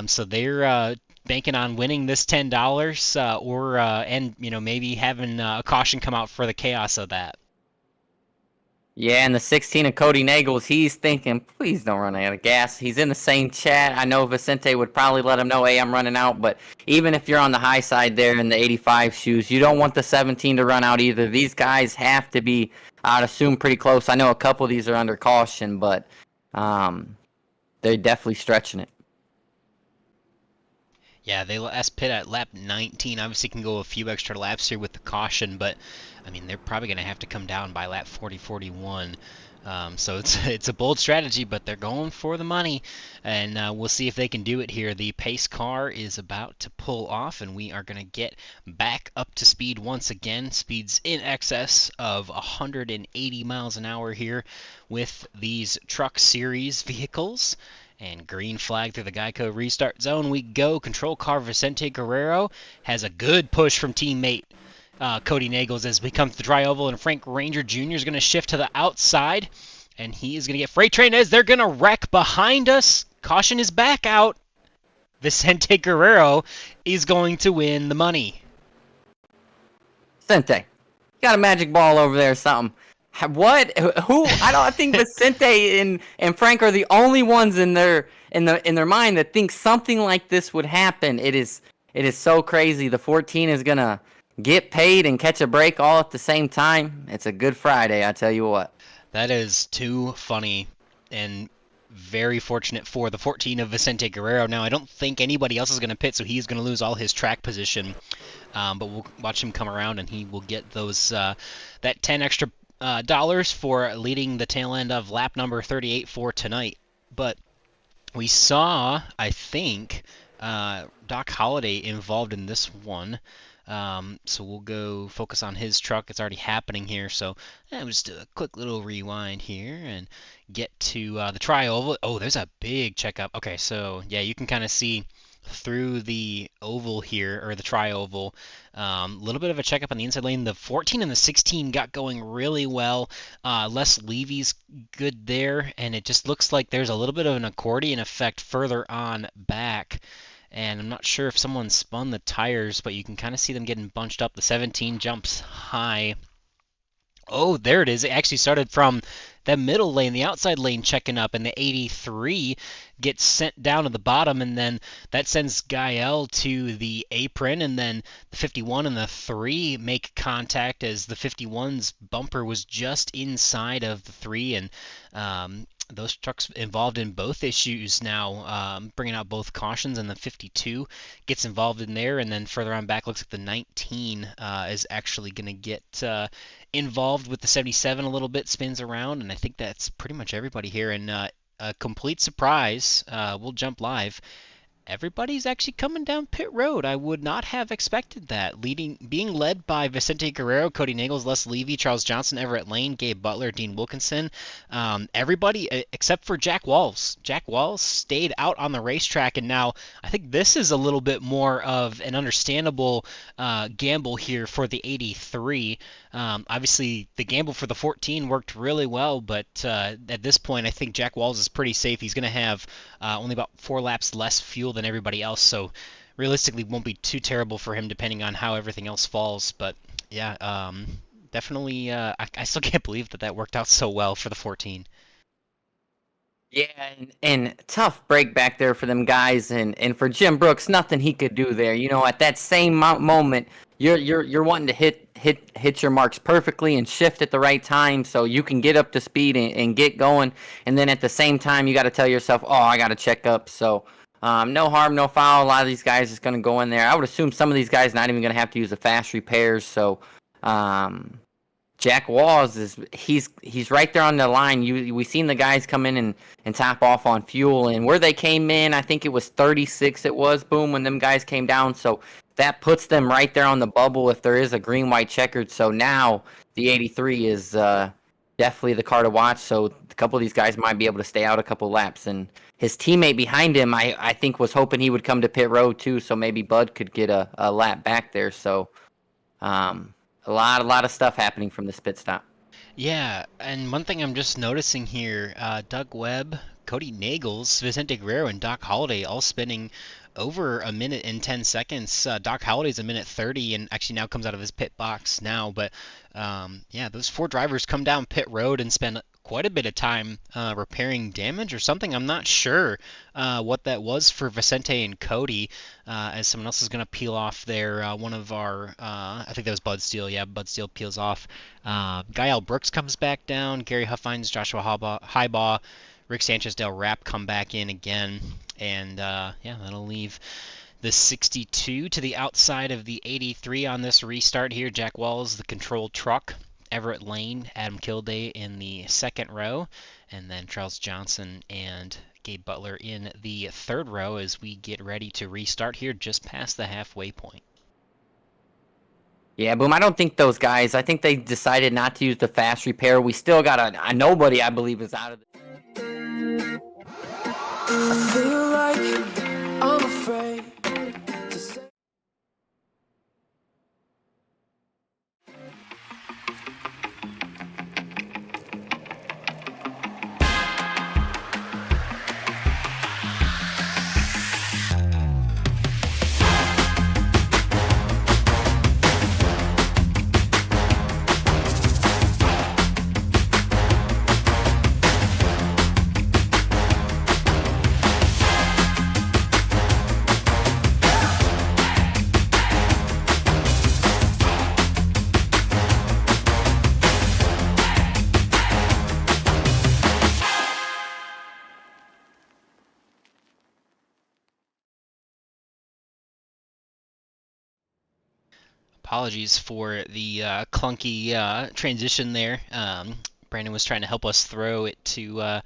So they're banking on winning this $10, or and maybe having a caution come out for the chaos of that. Yeah, and the 16 of Cody Nagels, he's thinking, please don't run out of gas. He's in the same chat. I know Vicente would probably let him know, hey, I'm running out. But even if you're on the high side there in the 85 shoes, you don't want the 17 to run out either. These guys have to be, I'd assume, pretty close. I know a couple of these are under caution, but they're definitely stretching it. Yeah, they last pit at lap 19. Obviously, can go a few extra laps here with the caution, but I mean, they're probably going to have to come down by lap 40, 41. So it's a bold strategy, but they're going for the money, and we'll see if they can do it here. The pace car is about to pull off, and we are going to get back up to speed once again. Speeds in excess of 180 miles an hour here with these Truck Series vehicles. And green flag through the Geico restart zone we go. Control car Vicente Guerrero has a good push from teammate Cody Nagels as we come to the dry oval, and Frank Ranger Jr. is going to shift to the outside, and he is going to get freight train as they're going to wreck behind us. Caution is back out. Vicente Guerrero is going to win the money. Vicente, got a magic ball over there or something. What? Who? I think Vicente and Frank are the only ones in their mind that think something like this would happen. It is so crazy. The 14 is gonna get paid and catch a break all at the same time. It's a good Friday, I tell you what. That is too funny, and very fortunate for the 14 of Vicente Guerrero. Now, I don't think anybody else is going to pit, so he's going to lose all his track position. But we'll watch him come around, and he will get those that 10 extra dollars for leading the tail end of lap number 38 for tonight. But we saw, I think, Doc Holliday involved in this one. So we'll go focus on his truck. It's already happening here. So we'll just do a quick little rewind here and get to the tri-oval. Oh, there's a big checkup. Okay, so yeah, you can kind of see through the oval here, or the tri-oval, a little bit of a checkup on the inside lane. The 14 and the 16 got going really well. Les Levy's good there, and it just looks like there's a little bit of an accordion effect further on back. And I'm not sure if someone spun the tires, but you can kind of see them getting bunched up. The 17 jumps high. Oh, there it is. It actually started from the middle lane, the outside lane checking up, and the 83 gets sent down to the bottom, and then that sends Gael to the apron, and then the 51 and the 3 make contact as the 51's bumper was just inside of the 3, and those trucks involved in both issues now, bringing out both cautions, and the 52 gets involved in there, and then further on back looks like the 19 is actually going to get involved with the 77 a little bit, spins around, and I think that's pretty much everybody here. And a complete surprise, we'll jump live. Everybody's actually coming down pit road. I would not have expected that. Being led by Vicente Guerrero, Cody Nagels, Les Levy, Charles Johnson, Everett Lane, Gabe Butler, Dean Wilkinson. Everybody except for Jack Walls. Jack Walls stayed out on the racetrack, and now I think this is a little bit more of an understandable gamble here for the 83. Obviously, the gamble for the 14 worked really well, but at this point, I think Jack Walls is pretty safe. He's going to have only about 4 laps less fuel than everybody else, so realistically won't be too terrible for him depending on how everything else falls. But yeah, definitely, I still can't believe that worked out so well for the 14. Yeah, and tough break back there for them guys, and for Jim Brooks, nothing he could do there. You know, at that same moment, you're wanting to hit your marks perfectly and shift at the right time so you can get up to speed and get going. And then at the same time, you got to tell yourself, oh, I got to check up. So no harm, no foul. A lot of these guys is going to go in there. I would assume some of these guys not even going to have to use the fast repairs. So Jack Walls he's right there on the line. We seen the guys come in and top off on fuel, and where they came in, I think it was 36. It was boom when them guys came down. So that puts them right there on the bubble if there is a green white checkered. So now the 83 is definitely the car to watch. So a couple of these guys might be able to stay out a couple laps, and his teammate behind him, I think, was hoping he would come to pit road too. So maybe Bud could get a lap back there. So. A lot of stuff happening from this pit stop. Yeah, and one thing I'm just noticing here, Doug Webb Cody Nagels, Vicente Guerrero, and Doc Holliday all spinning over a minute and 10 seconds. Doc Holliday's a minute 30 and actually now comes out of his pit box now. But yeah, those 4 drivers come down pit road and spend quite a bit of time repairing damage or something. I'm not sure what that was for Vicente and Cody, as someone else is going to peel off there. One of our, I think that was Bud Steele. Yeah, Bud Steele peels off. Gael Brooks comes back down. Gary Huffines, Joshua Highbaugh, Rick Sanchez, Del Rapp come back in again. And yeah, that'll leave the 62 to the outside of the 83 on this restart here. Jack Wells, the control truck. Everett Lane, Adam Kilday in the second row, and then Charles Johnson and Gabe Butler in the third row as we get ready to restart here just past the halfway point. Yeah, Boom, I don't think those guys, I think they decided not to use the fast repair. We still got a nobody, I believe, is out of the... I feel like I'm afraid to say. Apologies for the clunky transition there. Brandon was trying to help us throw it to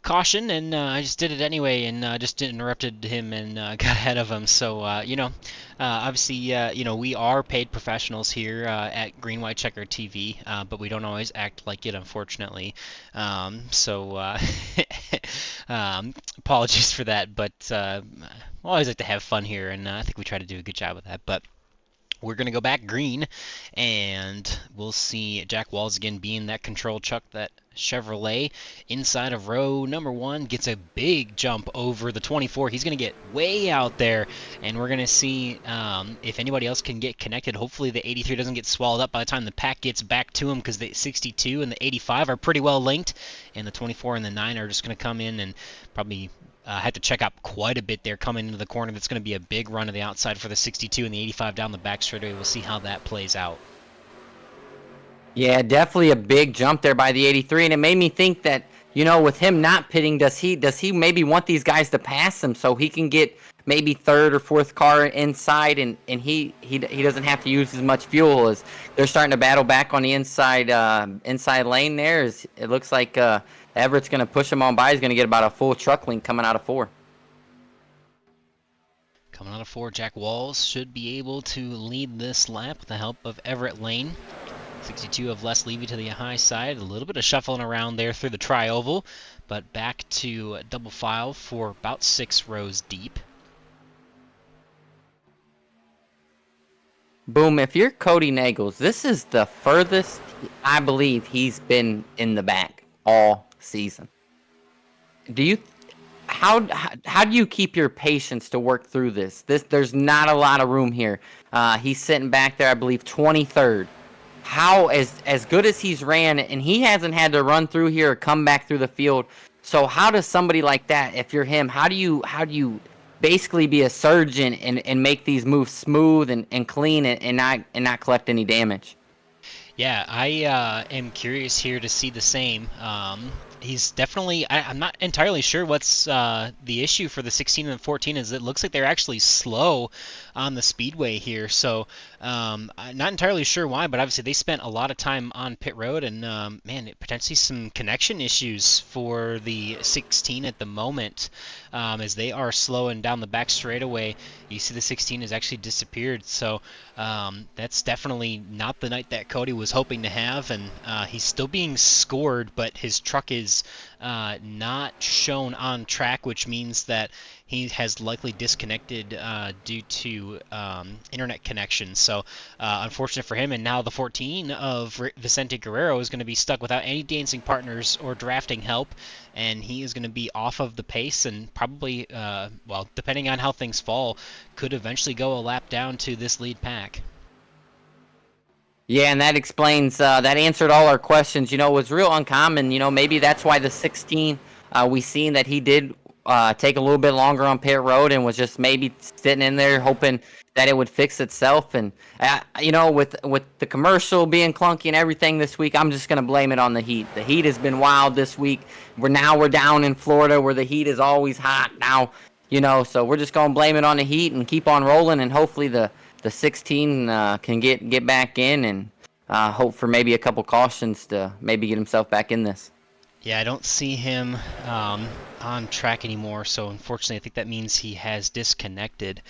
caution, and I just did it anyway, and just interrupted him and got ahead of him. So you know, obviously, you know, we are paid professionals here at Green White Checker TV, but we don't always act like it, unfortunately. So apologies for that, but I always like to have fun here, and I think we try to do a good job of that. But we're going to go back green, and we'll see Jack Walls again being that control truck, that Chevrolet. Inside of row number 1, gets a big jump over the 24. He's going to get way out there, and we're going to see if anybody else can get connected. Hopefully the 83 doesn't get swallowed up by the time the pack gets back to him, because the 62 and the 85 are pretty well linked, and the 24 and the 9 are just going to come in and probably had to check up quite a bit there coming into the corner. That's going to be a big run to the outside for the 62 and the 85 down the back straightaway. We'll see how that plays out. Yeah, definitely a big jump there by the 83, and it made me think that, you know, with him not pitting, does he maybe want these guys to pass him so he can get maybe third or fourth car inside, and he doesn't have to use as much fuel as they're starting to battle back on the inside lane there. It looks like Everett's going to push him on by. He's going to get about a full truck link coming out of 4. Coming out of 4, Jack Walls should be able to lead this lap with the help of Everett Lane. 62 of Les Levy to the high side. A little bit of shuffling around there through the tri-oval, but back to double file for about 6 rows deep. Boom, if you're Cody Nagels, this is the furthest I believe he's been in the back all season. How do you keep your patience to work through this? There's not a lot of room here. He's sitting back there, I believe, 23rd. How, as good as he's ran, and he hasn't had to run through here or come back through the field. So how does somebody like that, if you're him, how do you basically be a surgeon and make these moves smooth and clean and not collect any damage? Yeah, I am curious here to see the same. He's definitely, I'm not entirely sure what's the issue for the 16 and 14, is it looks like they're actually slow on the speedway here. So I'm not entirely sure why, but obviously they spent a lot of time on pit road, and man, potentially some connection issues for the 16 at the moment, as they are slowing down the back straightaway. You see the 16 has actually disappeared, so that's definitely not the night that Cody was hoping to have, and he's still being scored, but his truck is has not shown on track, which means that he has likely disconnected due to internet connection. So unfortunate for him. And now the 14 of Vicente Guerrero is going to be stuck without any dancing partners or drafting help, and he is going to be off of the pace and probably, well, depending on how things fall, could eventually go a lap down to this lead pack. Yeah, and that explains, that answered all our questions. You know, it was real uncommon. You know, maybe that's why the 16, we seen that he did take a little bit longer on pit road and was just maybe sitting in there hoping that it would fix itself. And, you know, with the commercial being clunky and everything this week, I'm just going to blame it on the heat. The heat has been wild this week. We're down in Florida where the heat is always hot now, you know, so we're just going to blame it on the heat and keep on rolling, and hopefully the 16 can get back in, and hope for maybe a couple cautions to maybe get himself back in this. Yeah, I don't see him on track anymore, so unfortunately I think that means he has disconnected.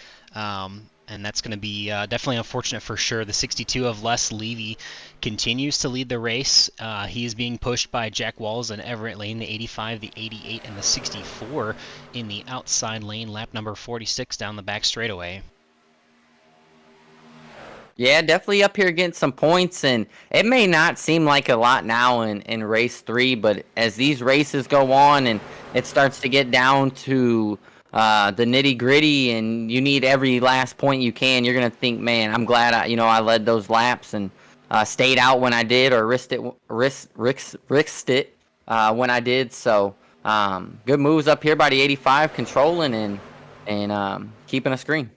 And that's going to be definitely unfortunate for sure. The 62 of Les Levy continues to lead the race. He is being pushed by Jack Walls and Everett Lane, the 85, the 88, and the 64 in the outside lane, lap number 46 down the back straightaway. Yeah, definitely up here getting some points, and it may not seem like a lot now in race 3, but as these races go on and it starts to get down to the nitty gritty, and you need every last point you can, you're gonna think, man, I'm glad I led those laps and stayed out when I did, or risked it when I did. So good moves up here by the 85, controlling and keeping us green.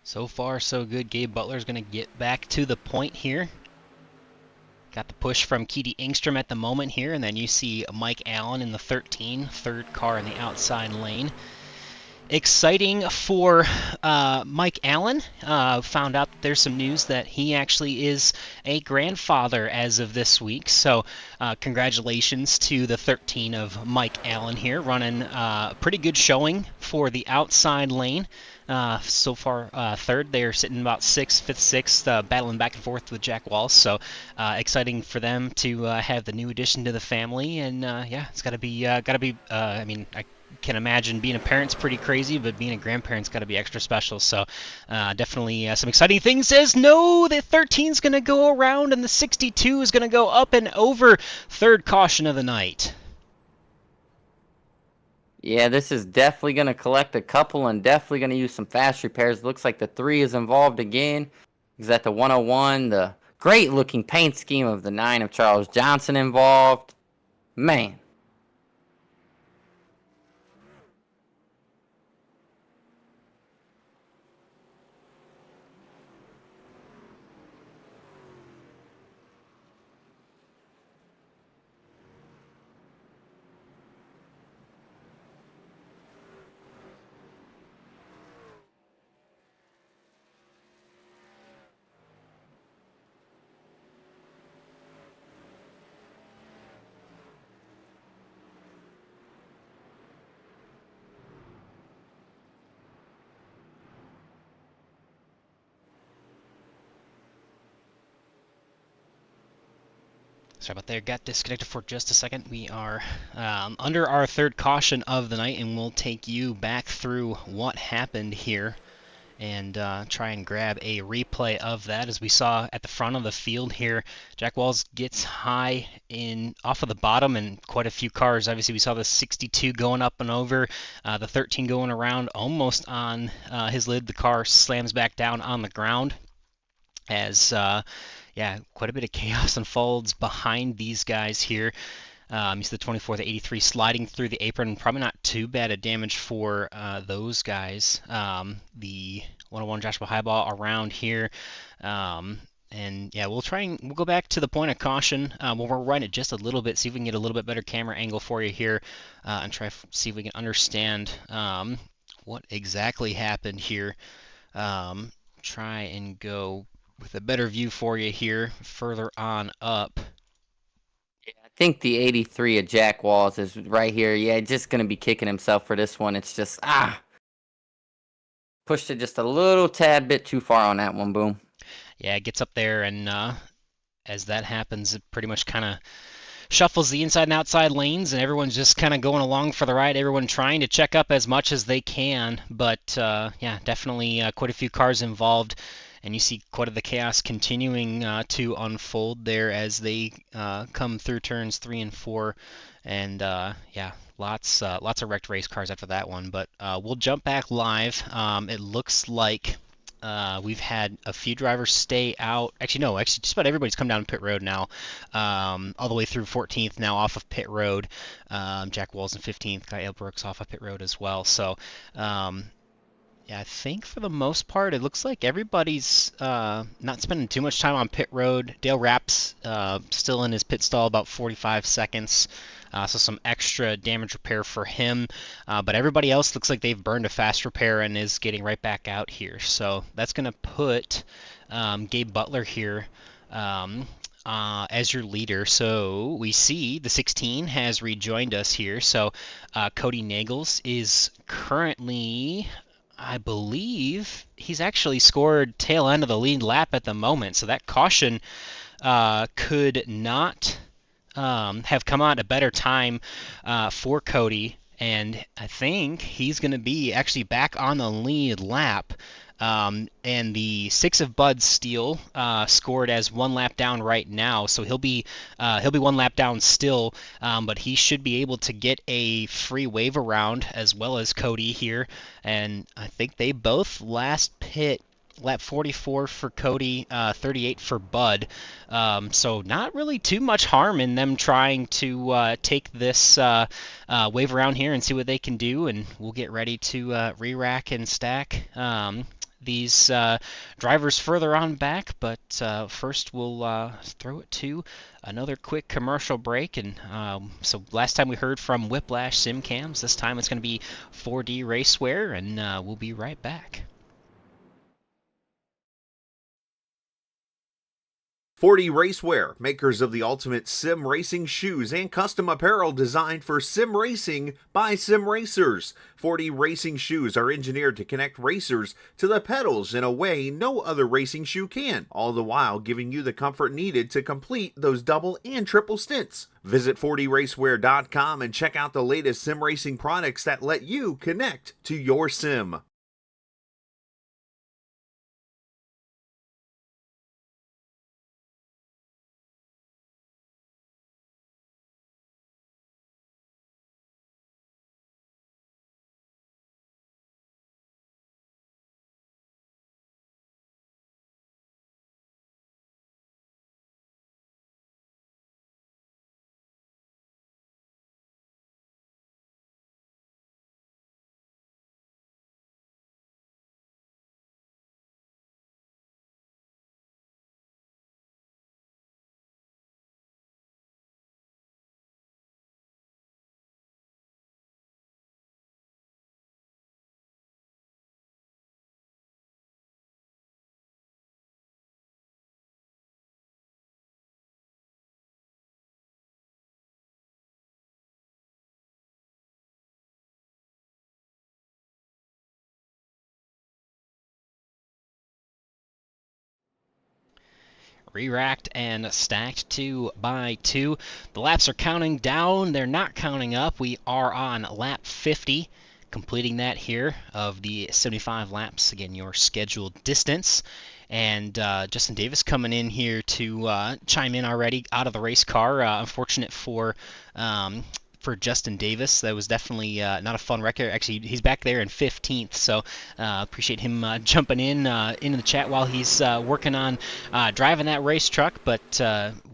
So far, so good. Gabe Butler's going to get back to the point here. Got the push from Keedy Engstrom at the moment here, and then you see Mike Allen in the 13, third car in the outside lane. Exciting for Mike Allen. Found out there's some news that he actually is a grandfather as of this week. So congratulations to the 13 of Mike Allen here, running a pretty good showing for the outside lane. So far, third. They're sitting about sixth, fifth, sixth, battling back and forth with Jack Walls. So exciting for them to have the new addition to the family. And yeah, it's got to be. I mean, I can imagine being a parent's pretty crazy, but being a grandparent's got to be extra special. So definitely some exciting things. Says no, the 13's going to go around, and the 62 is going to go up and over. Third caution of the night. Yeah, this is definitely going to collect a couple and definitely going to use some fast repairs. Looks like the 3 is involved again. He's at the 101. The great-looking paint scheme of the 9 of Charles Johnson involved. Man. Sorry about that. Got disconnected for just a second. We are under our third caution of the night, and we'll take you back through what happened here and try and grab a replay of that. As we saw at the front of the field here, Jack Walls gets high off of the bottom, and quite a few cars. Obviously, we saw the 62 going up and over, the 13 going around almost on his lid. The car slams back down on the ground as yeah, quite a bit of chaos unfolds behind these guys here. You see the 24, the 83 sliding through the apron. Probably not too bad a damage for those guys. The 101 Joshua Highball around here. And yeah, we'll go back to the point of caution. We'll rewind it just a little bit, see if we can get a little bit better camera angle for you here, and see if we can understand what exactly happened here. Try and go with a better view for you here, further on up. Yeah, I think the 83 of Jack Walls is right here. Yeah, just going to be kicking himself for this one. It's just, pushed it just a little tad bit too far on that one, Boom. Yeah, it gets up there, and as that happens, it pretty much kind of shuffles the inside and outside lanes, and everyone's just kind of going along for the ride. Everyone trying to check up as much as they can, but yeah, definitely quite a few cars involved. And you see quite a the chaos continuing to unfold there as they come through turns 3 and 4, and yeah, lots of wrecked race cars after that one. But we'll jump back live. It looks like we've had a few drivers stay out. Actually, no, just about everybody's come down pit road now, all the way through 14th now off of pit road. Jack Walls in 15th, Guy Brooks off of pit road as well. So yeah, I think for the most part, it looks like everybody's not spending too much time on pit road. Dale Rapp's still in his pit stall about 45 seconds, so some extra damage repair for him. But everybody else looks like they've burned a fast repair and is getting right back out here. So that's going to put Gabe Butler here as your leader. So we see the 16 has rejoined us here. So Cody Nagels is currently, I believe he's actually scored tail end of the lead lap at the moment, so that caution could not have come out at a better time for Cody, and I think he's going to be actually back on the lead lap. And the 6 of Bud Steele scored as 1 lap down right now, so he'll be 1 lap down still, but he should be able to get a free wave around as well as Cody here. And I think they both last pit lap 44 for Cody, 38 for Bud. So not really too much harm in them trying to take this wave around here and see what they can do, and we'll get ready to re-rack and stack these drivers further on back. But first we'll throw it to another quick commercial break. And so last time we heard from Whiplash Simcams, this time it's going to be 4D Racewear, and we'll be right back. 4D Racewear, makers of the ultimate sim racing shoes and custom apparel designed for sim racing by sim racers. 4D racing shoes are engineered to connect racers to the pedals in a way no other racing shoe can, all the while giving you the comfort needed to complete those double and triple stints. Visit 4dracewear.com and check out the latest sim racing products that let you connect to your sim. Re-racked and stacked 2 by 2. The laps are counting down. They're not counting up. We are on lap 50, completing that here of the 75 laps. Again, your scheduled distance. And Justin Davis coming in here to chime in already out of the race car. Unfortunate for Justin Davis. That was definitely not a fun record. Actually, he's back there in 15th, so appreciate him jumping in into the chat while he's working on driving that race truck. But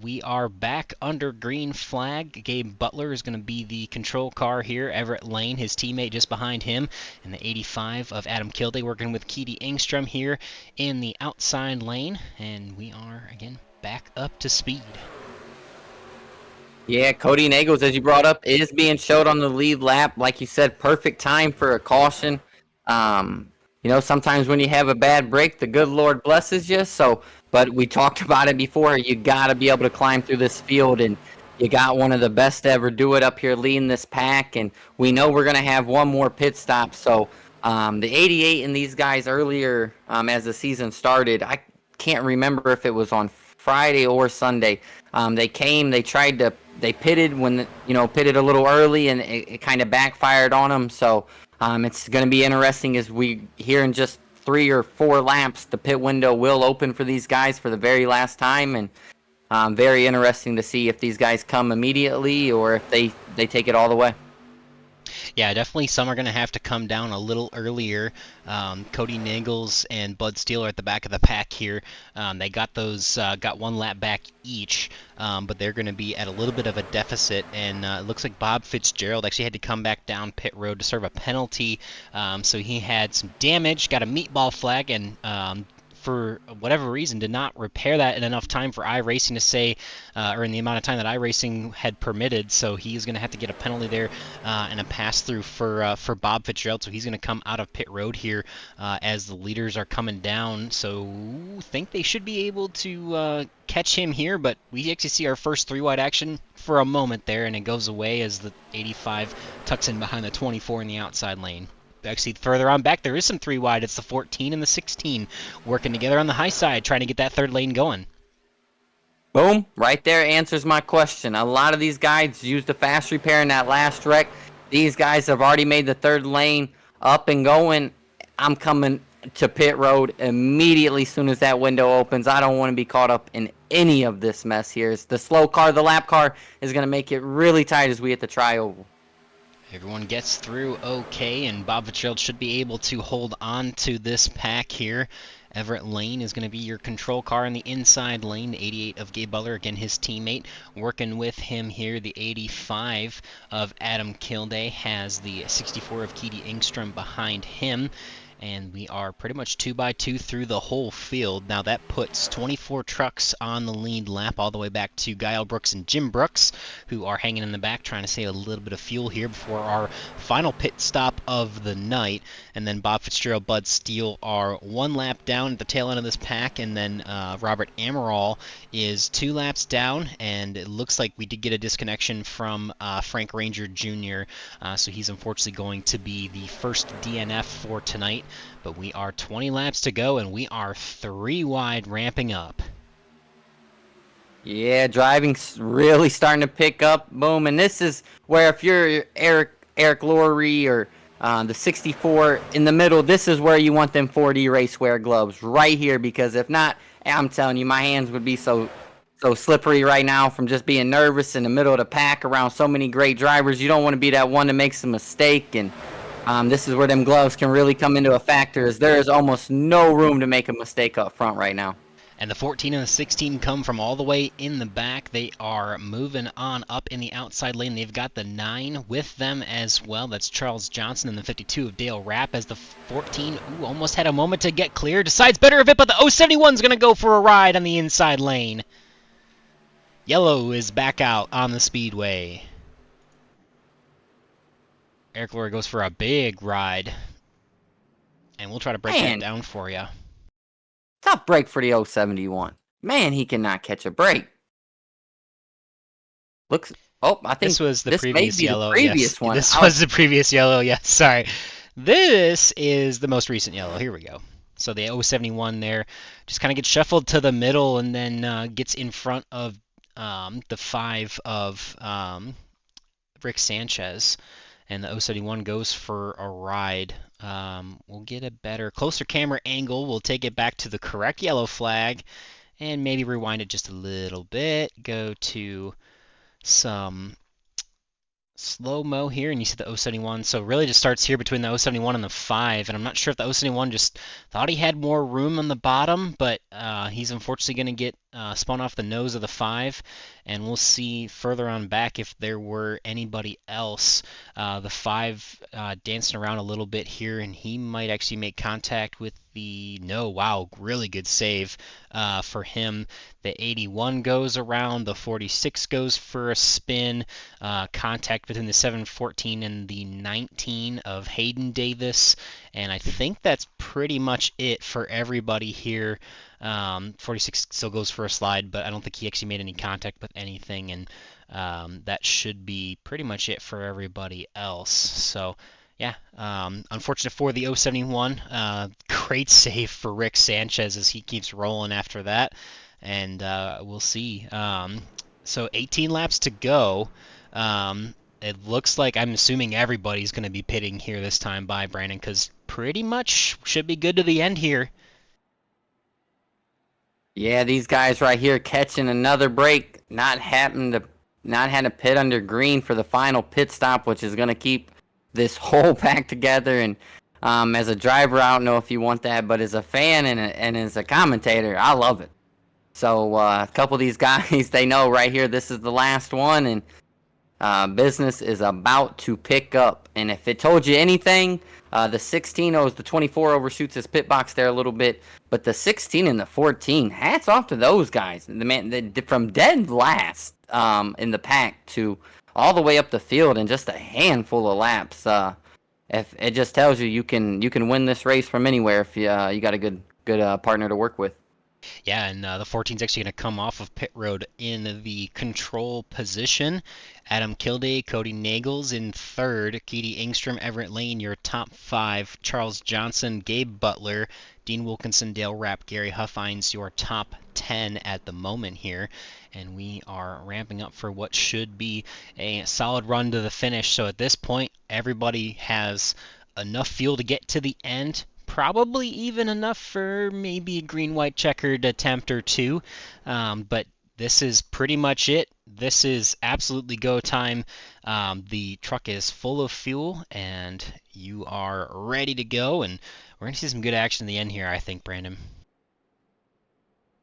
we are back under green flag. Gabe Butler is going to be the control car here. Everett Lane, his teammate, just behind him, and the 85 of Adam Kilday working with Keedy Engstrom here in the outside lane. And we are, again, back up to speed. Yeah, Cody Nagels, as you brought up, is being showed on the lead lap. Like you said, perfect time for a caution. You know, sometimes when you have a bad break, the good Lord blesses you. So, but we talked about it before. You got to be able to climb through this field, and you got one of the best to ever do it up here leading this pack. And we know we're going to have one more pit stop. So the 88 and these guys earlier as the season started, I can't remember if it was on Friday or Sunday. They came, they tried to they pitted when pitted a little early, and it kind of backfired on them. So it's going to be interesting as we here in just 3 or 4 laps, the pit window will open for these guys for the very last time, and very interesting to see if these guys come immediately or if they take it all the way. Yeah, definitely some are going to have to come down a little earlier. Cody Nagels and Bud Steele are at the back of the pack here. They got those, got 1 lap back each, but they're going to be at a little bit of a deficit, and it looks like Bob Fitzgerald actually had to come back down pit road to serve a penalty, so he had some damage, got a meatball flag, and for whatever reason, did not repair that in enough time for iRacing to say, or in the amount of time that iRacing had permitted. So he's going to have to get a penalty there and a pass through for Bob Fitzgerald. So he's going to come out of pit road here as the leaders are coming down. So think they should be able to catch him here, but we actually see our first 3 wide action for a moment there, and it goes away as the 85 tucks in behind the 24 in the outside lane. Actually, further on back, there is some 3 wide. It's the 14 and the 16 working together on the high side, trying to get that 3rd lane going. Boom. Right there answers my question. A lot of these guys used a fast repair in that last wreck. These guys have already made the 3rd lane up and going. I'm coming to pit road immediately as soon as that window opens. I don't want to be caught up in any of this mess here. It's the slow car, the lap car, is going to make it really tight as we hit the tri-oval. Everyone gets through okay, and Bob Fitzgerald should be able to hold on to this pack here. Everett Lane is going to be your control car in the inside lane. The 88 of Gabe Butler, again his teammate. Working with him here, the 85 of Adam Kilday has the 64 of Keedy Engstrom behind him. And we are pretty much 2 by 2 through the whole field. Now that puts 24 trucks on the lead lap all the way back to Guile Brooks and Jim Brooks, who are hanging in the back trying to save a little bit of fuel here before our final pit stop of the night. And then Bob Fitzgerald, Bud Steele are 1 lap down at the tail end of this pack, and then Robert Amaral is 2 laps down, and it looks like we did get a disconnection from Frank Ranger Jr., so he's unfortunately going to be the first DNF for tonight. But we are 20 laps to go, and we are 3 wide ramping up. Yeah, driving's really starting to pick up. Boom. And this is where if you're Eric Laurie or the 64 in the middle, this is where you want them 4D racewear gloves right here, because if not, I'm telling you, my hands would be so slippery right now from just being nervous in the middle of the pack around so many great drivers. You don't want to be that one that makes a mistake, and this is where them gloves can really come into a factor, as there is almost no room to make a mistake up front right now. And the 14 and the 16 come from all the way in the back. They are moving on up in the outside lane. They've got the 9 with them as well. That's Charles Johnson, and the 52 of Dale Rapp as the 14. Ooh, almost had a moment to get clear. Decides better of it, but the 071's going to go for a ride on the inside lane. Yellow is back out on the speedway. Eric Laurie goes for a big ride. And we'll try to break that down for you. Tough break for the 071. Man, he cannot catch a break. Looks. Oh, I think this was the this previous may be yellow. The previous yes, one. This was the previous yellow. Yes, sorry. This is the most recent yellow. Here we go. So the 071 there just kind of gets shuffled to the middle, and then gets in front of the 5 of Rick Sanchez. And the 071 goes for a ride. We'll get a better, closer camera angle. We'll take it back to the correct yellow flag and maybe rewind it just a little bit. Go to some slow-mo here, and you see the 071. So really just starts here between the 071 and the 5, and I'm not sure if the 071 just thought he had more room on the bottom, but he's unfortunately going to get spun off the nose of the 5, and we'll see further on back if there were anybody else. The 5 dancing around a little bit here, and he might actually make contact with the... No, wow, really good save for him. The 81 goes around, the 46 goes for a spin. Contact between the 714 and the 19 of Hayden Davis, and I think that's pretty much it for everybody here. 46 still goes for a slide, but I don't think he actually made any contact with anything, and that should be pretty much it for everybody else. So yeah, unfortunate for the 071. Great save for Rick Sanchez as he keeps rolling after that, and we'll see. So 18 laps to go. It looks like I'm assuming everybody's going to be pitting here this time by Brandon, because pretty much should be good to the end here. Yeah, these guys right here catching another break, not having to pit under green for the final pit stop, which is going to keep this whole pack together. And as a driver, I don't know if you want that, but as a fan and as a commentator, I love it. So a couple of these guys, they know right here this is the last one, and business is about to pick up. And if it told you anything, the 16 owes the 24 overshoots his pit box there a little bit, but the 16 and the 14, hats off to those guys. The man, from dead last in the pack to all the way up the field in just a handful of laps. If it just tells you can win this race from anywhere if you got a good partner to work with. Yeah, and the 14's actually going to come off of pit road in the control position. Adam Kilday, Cody Nagels in third. Keedy Engstrom, Everett Lane, your top 5. Charles Johnson, Gabe Butler, Dean Wilkinson, Dale Rapp, Gary Huffines, your top 10 at the moment here. And we are ramping up for what should be a solid run to the finish. So at this point, everybody has enough fuel to get to the end. Probably even enough for maybe a green-white checkered attempt or two, but this is pretty much it. This is absolutely go time. The truck is full of fuel, and you are ready to go, and we're going to see some good action in the end here, I think, Brandon.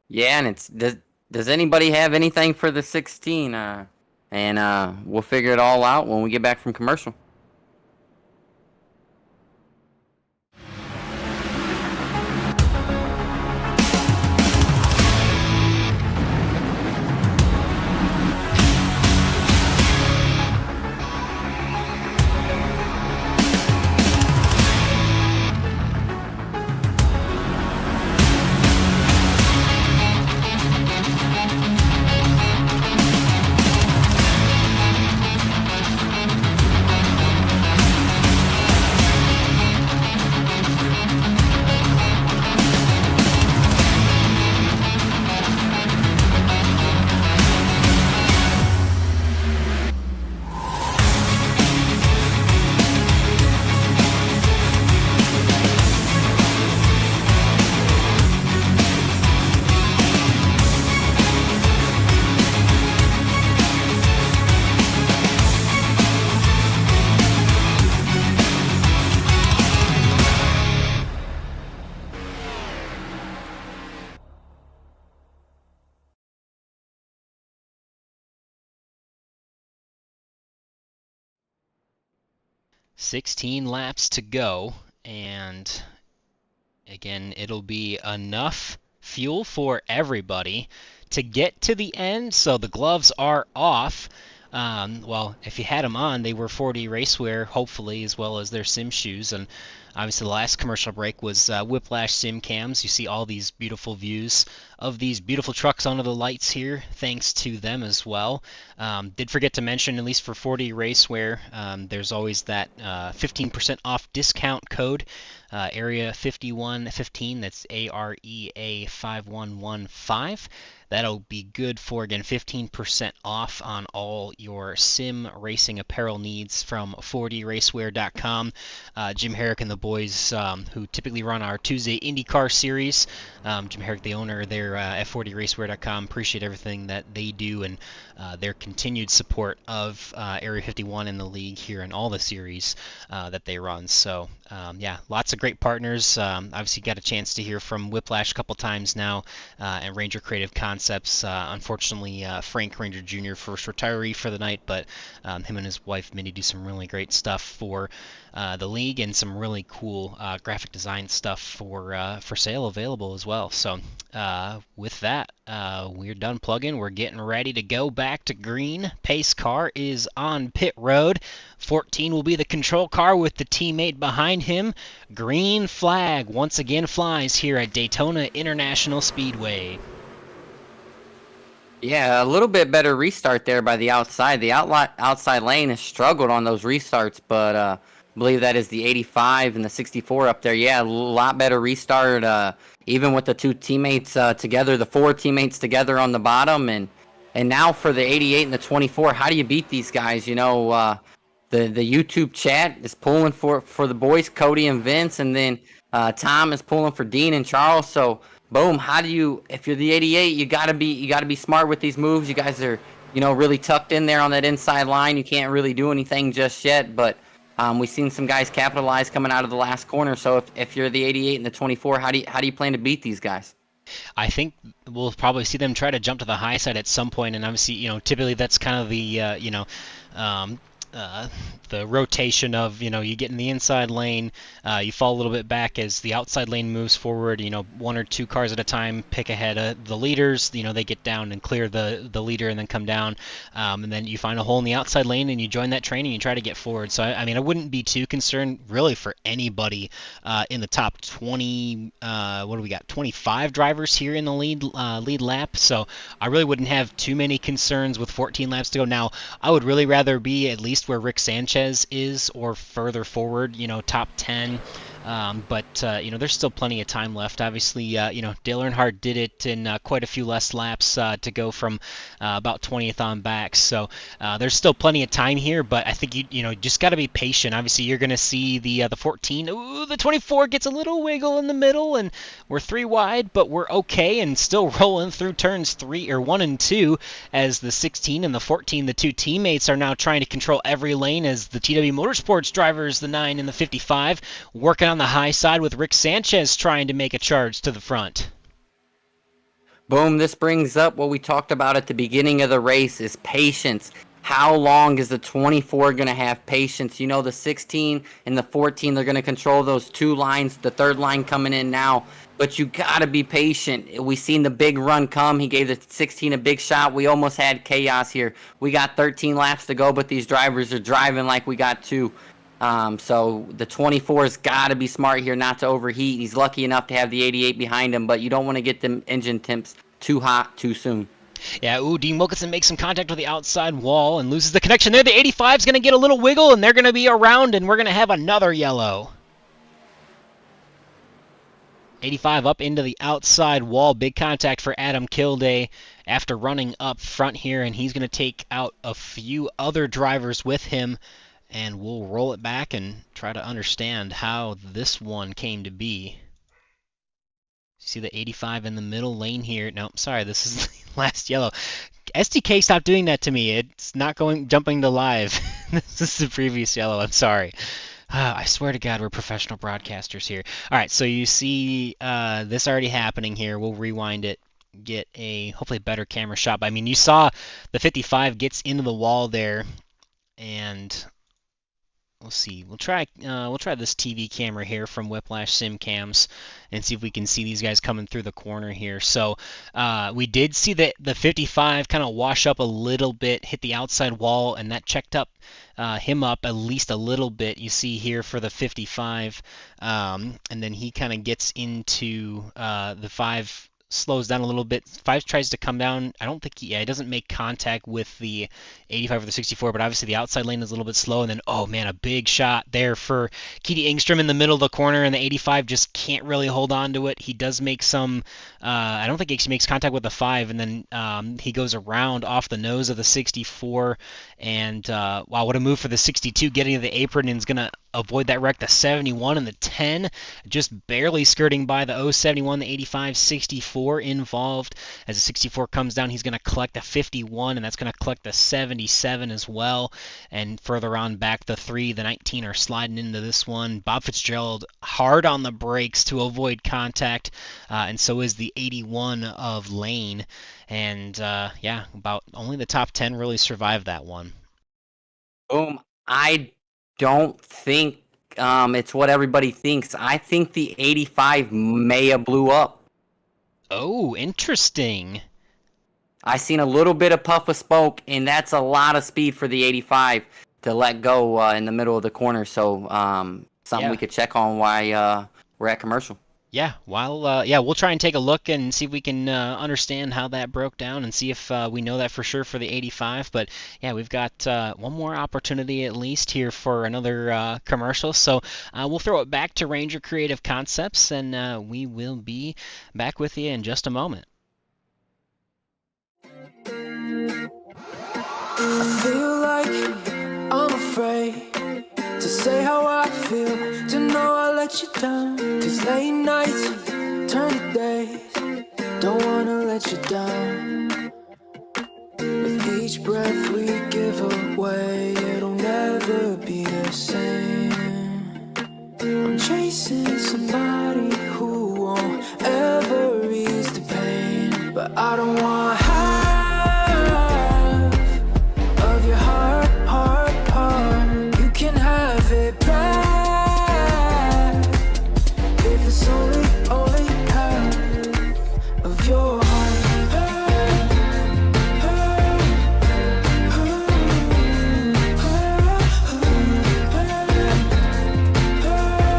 Yeah, and does anybody have anything for the 16? And we'll figure it all out when we get back from commercial. "16 laps to go, and again, it'll be enough fuel for everybody to get to the end. So the gloves are off. Well, if you had them on, they were 4D racewear, hopefully, as well as their sim shoes. And obviously, the last commercial break was Whiplash sim cams. You see all these beautiful views of these beautiful trucks under the lights here, thanks to them as well. Did forget to mention, at least for 4D racewear, there's always that 15% off discount code. Area 5115, that's AREA 5115. That'll be good for, again, 15% off on all your sim racing apparel needs from 4dracewear.com. Jim Herrick and the boys who typically run our Tuesday IndyCar series. Jim Herrick, the owner there at 4dracewear.com, appreciate everything that they do and their continued support of Area 51 in the league here and all the series that they run. So, yeah, lots of great partners. Obviously, got a chance to hear from Whiplash a couple times now and Ranger Creative Concepts. Unfortunately, Frank Ranger Jr. first retiree for the night, but him and his wife Mindy do some really great stuff for the league and some really cool graphic design stuff for sale available as well. So with that, we're done plugging. We're getting ready to go back to green. Pace car is on pit road. 14 will be the control car with the teammate behind him. Green flag once again flies here at Daytona International Speedway. Yeah, a little bit better restart there by the outside. The outside lane has struggled on those restarts, but I believe that is the 85 and the 64 up there. Yeah, a lot better restart, even with the two teammates together, the four teammates together on the bottom. And And now for the 88 and the 24, how do you beat these guys? You know, the YouTube chat is pulling for the boys, Cody and Vince, and then Tom is pulling for Dean and Charles. So boom, how do you? If you're the 88, you gotta be smart with these moves. You guys are really tucked in there on that inside line. You can't really do anything just yet, but we've seen some guys capitalize coming out of the last corner. So if you're the 88 and the 24, how do you plan to beat these guys? I think we'll probably see them try to jump to the high side at some point, and obviously, typically that's kind of the rotation of, you get in the inside lane, you fall a little bit back as the outside lane moves forward, one or two cars at a time pick ahead of the leaders, they get down and clear the leader and then come down, and then you find a hole in the outside lane and you join that train and you try to get forward. So, I wouldn't be too concerned really for anybody in the top 20, what do we got, 25 drivers here in the lead lap, so I really wouldn't have too many concerns with 14 laps to go. Now, I would really rather be at least where Rick Sanchez is or further forward, top 10. But there's still plenty of time left. Obviously, Dale Earnhardt did it in quite a few less laps to go from about 20th on back. So there's still plenty of time here, but I think you just got to be patient. Obviously, you're going to see the 14. Ooh, the 24 gets a little wiggle in the middle, and we're 3 wide, but we're okay and still rolling through turns 1 and 2 as the 16 and the 14, the two teammates, are now trying to control every lane as the TW Motorsports drivers, the 9 and the 55, working on the high side with Rick Sanchez trying to make a charge to the front. Boom, this brings up what we talked about at the beginning of the race, is patience. How long is the 24 going to have patience? The 16 and the 14, they're going to control those two lines, the third line coming in now. But you got to be patient. We seen the big run come. He gave the 16 a big shot. We almost had chaos here. We got 13 laps to go, but these drivers are driving like we got 2. So the 24's got to be smart here not to overheat. He's lucky enough to have the 88 behind him, but you don't want to get them engine temps too hot too soon. Yeah, Dean Wilkinson makes some contact with the outside wall and loses the connection there. The 85's going to get a little wiggle, and they're going to be around, and we're going to have another yellow. 85 up into the outside wall. Big contact for Adam Kilday after running up front here, and he's going to take out a few other drivers with him. And we'll roll it back and try to understand how this one came to be. See the 85 in the middle lane here. No, sorry, this is the last yellow. STK, stop doing that to me. It's not jumping to live. This is the previous yellow. I'm sorry. I swear to God, we're professional broadcasters here. All right, so you see this already happening here. We'll rewind it, get a hopefully better camera shot. But, you saw the 55 gets into the wall there, and we'll see. We'll try this TV camera here from Whiplash Sim Cams and see if we can see these guys coming through the corner here. So we did see the 55 kind of wash up a little bit, hit the outside wall, and that checked up him up at least a little bit. You see here for the 55, and then he kind of gets into the 5. Slows down a little bit. 5 tries to come down. I don't think he doesn't make contact with the 85 or the 64, but obviously the outside lane is a little bit slow. And then, oh man, a big shot there for Keedy Engstrom in the middle of the corner, and the 85 just can't really hold on to it. He does make some, I don't think he makes contact with the 5, and then he goes around off the nose of the 64. And wow, what a move for the 62, getting to the apron, and is going to avoid that wreck. The 71 and the 10 just barely skirting by the 071, the 85, 64 involved. As the 64 comes down, he's going to collect the 51, and that's going to collect the 77 as well. And further on back, the 3, the 19 are sliding into this one. Bob Fitzgerald hard on the brakes to avoid contact, and so is the 81 of Lane. And yeah, about only the top 10 really survived that one. Boom. I don't think it's what everybody thinks. I think the 85 may have blew up. Oh, interesting. I seen a little bit of puff of smoke, and that's a lot of speed for the 85 to let go in the middle of the corner. So something we could check on while we're at commercial. Yeah, we'll try and take a look and see if we can understand how that broke down and see if we know that for sure for the 85. But yeah, we've got one more opportunity at least here for another commercial. So we'll throw it back to Ranger Creative Concepts, and we will be back with you in just a moment. I feel like I'm afraid to say how I feel, to know I let you down. 'Cause late nights turn to days, don't wanna let you down. With each breath we give away, it'll never be the same. I'm chasing somebody who won't ever ease the pain, but I don't want half of your heart, heart, heart. You can have it back if it's only half of your heart.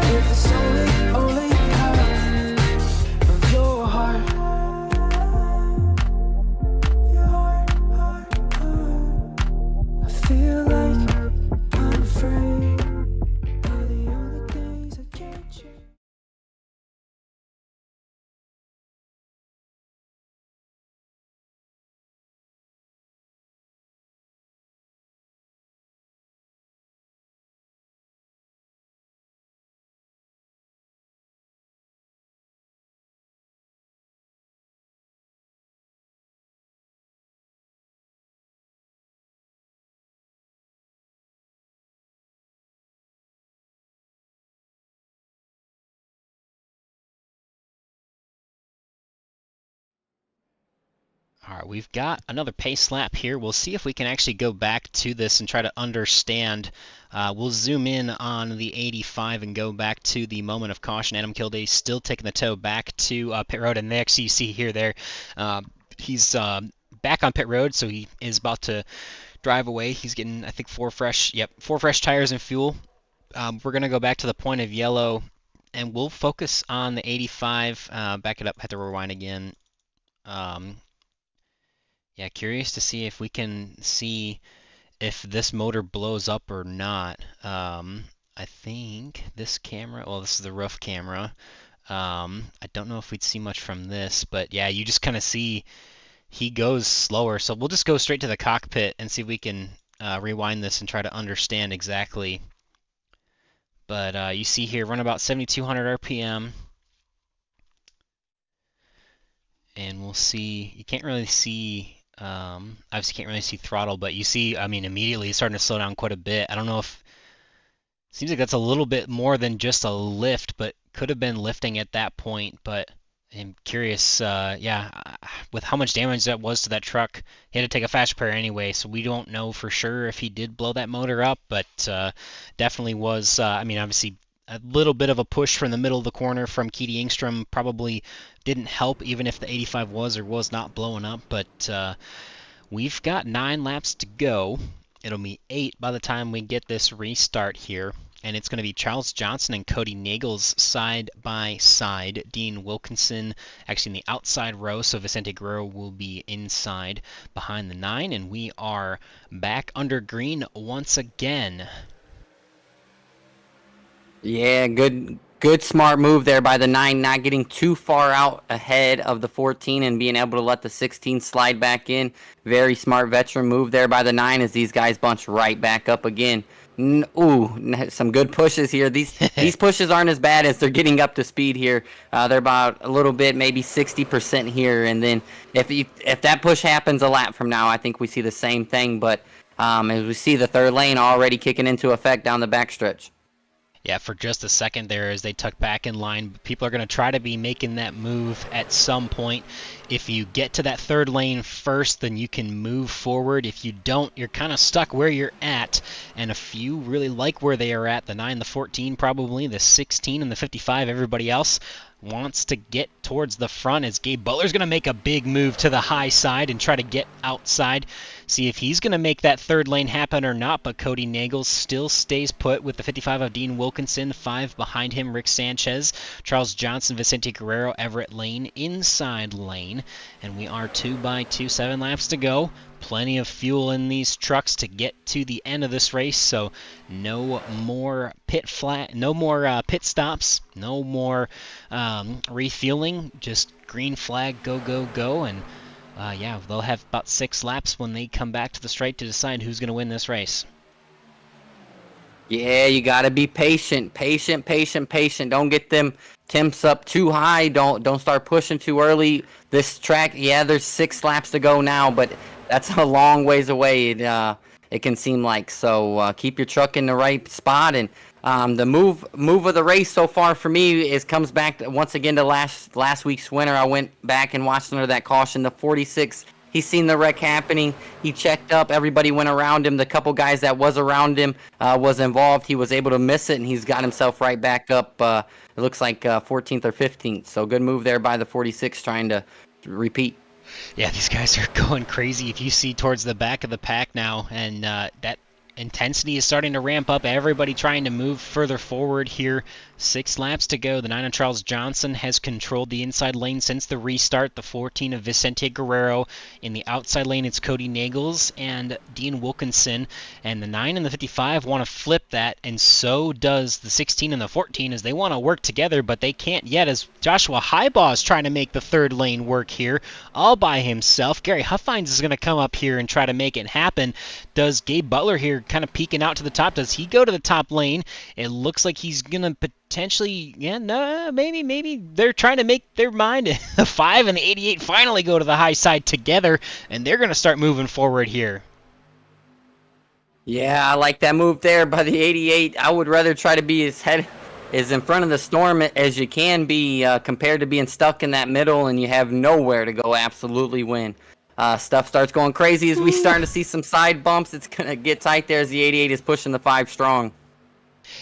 If it's only half of your heart. Your heart, heart, heart. I feel like I'm afraid of the only things I can't change. All right, we've got another pace lap here. We'll see if we can actually go back to this and try to understand. We'll zoom in on the 85 and go back to the moment of caution. Adam Kildee still taking the tow back to pit road, and next you see here he's back on pit road, so he is about to drive away. He's getting, I think, four fresh tires and fuel. We're gonna go back to the point of yellow, and we'll focus on the 85. Back it up, have to rewind again. Yeah, curious to see if we can see if this motor blows up or not. I think this camera, well, this is the roof camera. I don't know if we'd see much from this, but yeah, you just kind of see he goes slower. So we'll just go straight to the cockpit and see if we can rewind this and try to understand exactly. But you see here, run about 7,200 RPM. And we'll see, you can't really see, obviously can't really see throttle, but you see, I mean, immediately it's starting to slow down quite a bit. I don't know if, seems like that's a little bit more than just a lift, but could have been lifting at that point. But I'm curious, yeah, with how much damage that was to that truck, he had to take a fast repair anyway, so we don't know for sure if he did blow that motor up, but definitely was, I mean, obviously a little bit of a push from the middle of the corner from Keedy Engstrom probably didn't help, even if the 85 was or was not blowing up. But we've got 9 laps to go. It'll be 8 by the time we get this restart here. And it's going to be Charles Johnson and Cody Nagels side by side. Dean Wilkinson actually in the outside row, so Vicente Guerrero will be inside behind the 9. And we are back under green once again. Yeah, good smart move there by the 9, not getting too far out ahead of the 14 and being able to let the 16 slide back in. Very smart veteran move there by the 9 as these guys bunch right back up again. Ooh, some good pushes here. These pushes aren't as bad as they're getting up to speed here. They're about a little bit, maybe 60% here, and then if that push happens a lap from now, I think we see the same thing. But as we see the third lane already kicking into effect down the backstretch. Yeah, for just a second there as they tuck back in line. People are going to try to be making that move at some point. If you get to that third lane first, then you can move forward. If you don't, you're kind of stuck where you're at. And a few really like where they are at. The 9, the 14 probably, the 16 and the 55. Everybody else wants to get towards the front as Gabe Butler's going to make a big move to the high side and try to get outside. See if he's going to make that third lane happen or not, but Cody Nagels still stays put with the 55 of Dean Wilkinson, 5 behind him, Rick Sanchez, Charles Johnson, Vicente Guerrero, Everett Lane, inside lane, and we are 2 by 2, 7 laps to go. Plenty of fuel in these trucks to get to the end of this race, so no more pit stops, no more refueling, just green flag, go, go, go, and yeah, they'll have about 6 laps when they come back to the straight to decide who's going to win this race. Yeah, you got to be patient. Patient. Don't get them temps up too high. Don't start pushing too early. This track, yeah, there's 6 laps to go now, but that's a long ways away. It can seem like. So keep your truck in the right spot. And the move of the race so far for me is comes back once again to last week's winner. I went back and watched under that caution, the 46. He's seen the wreck happening. He checked up. Everybody went around him. The couple guys that was around him was involved. He was able to miss it, and he's got himself right back up. It looks like 14th or 15th. So good move there by the 46 trying to repeat. Yeah, these guys are going crazy. If you see towards the back of the pack now, and that intensity is starting to ramp up. Everybody trying to move further forward here. 6 laps to go. The 9 of Charles Johnson has controlled the inside lane since the restart. The 14 of Vicente Guerrero. In the outside lane, it's Cody Nagels and Dean Wilkinson. And the 9 and the 55 want to flip that, and so does the 16 and the 14 as they want to work together, but they can't yet as Joshua Highbaugh is trying to make the third lane work here all by himself. Gary Huffines is going to come up here and try to make it happen. Does Gabe Butler here kind of peeking out to the top? Does he go to the top lane? It looks like he's going to potentially, yeah, no, maybe they're trying to make their mind. The 5 and the 88 finally go to the high side together, and they're going to start moving forward here. Yeah, I like that move there by the 88. I would rather try to be as in front of the storm as you can be compared to being stuck in that middle and you have nowhere to go absolutely when stuff starts going crazy as we starting to see some side bumps. It's going to get tight there as the 88 is pushing the 5 strong.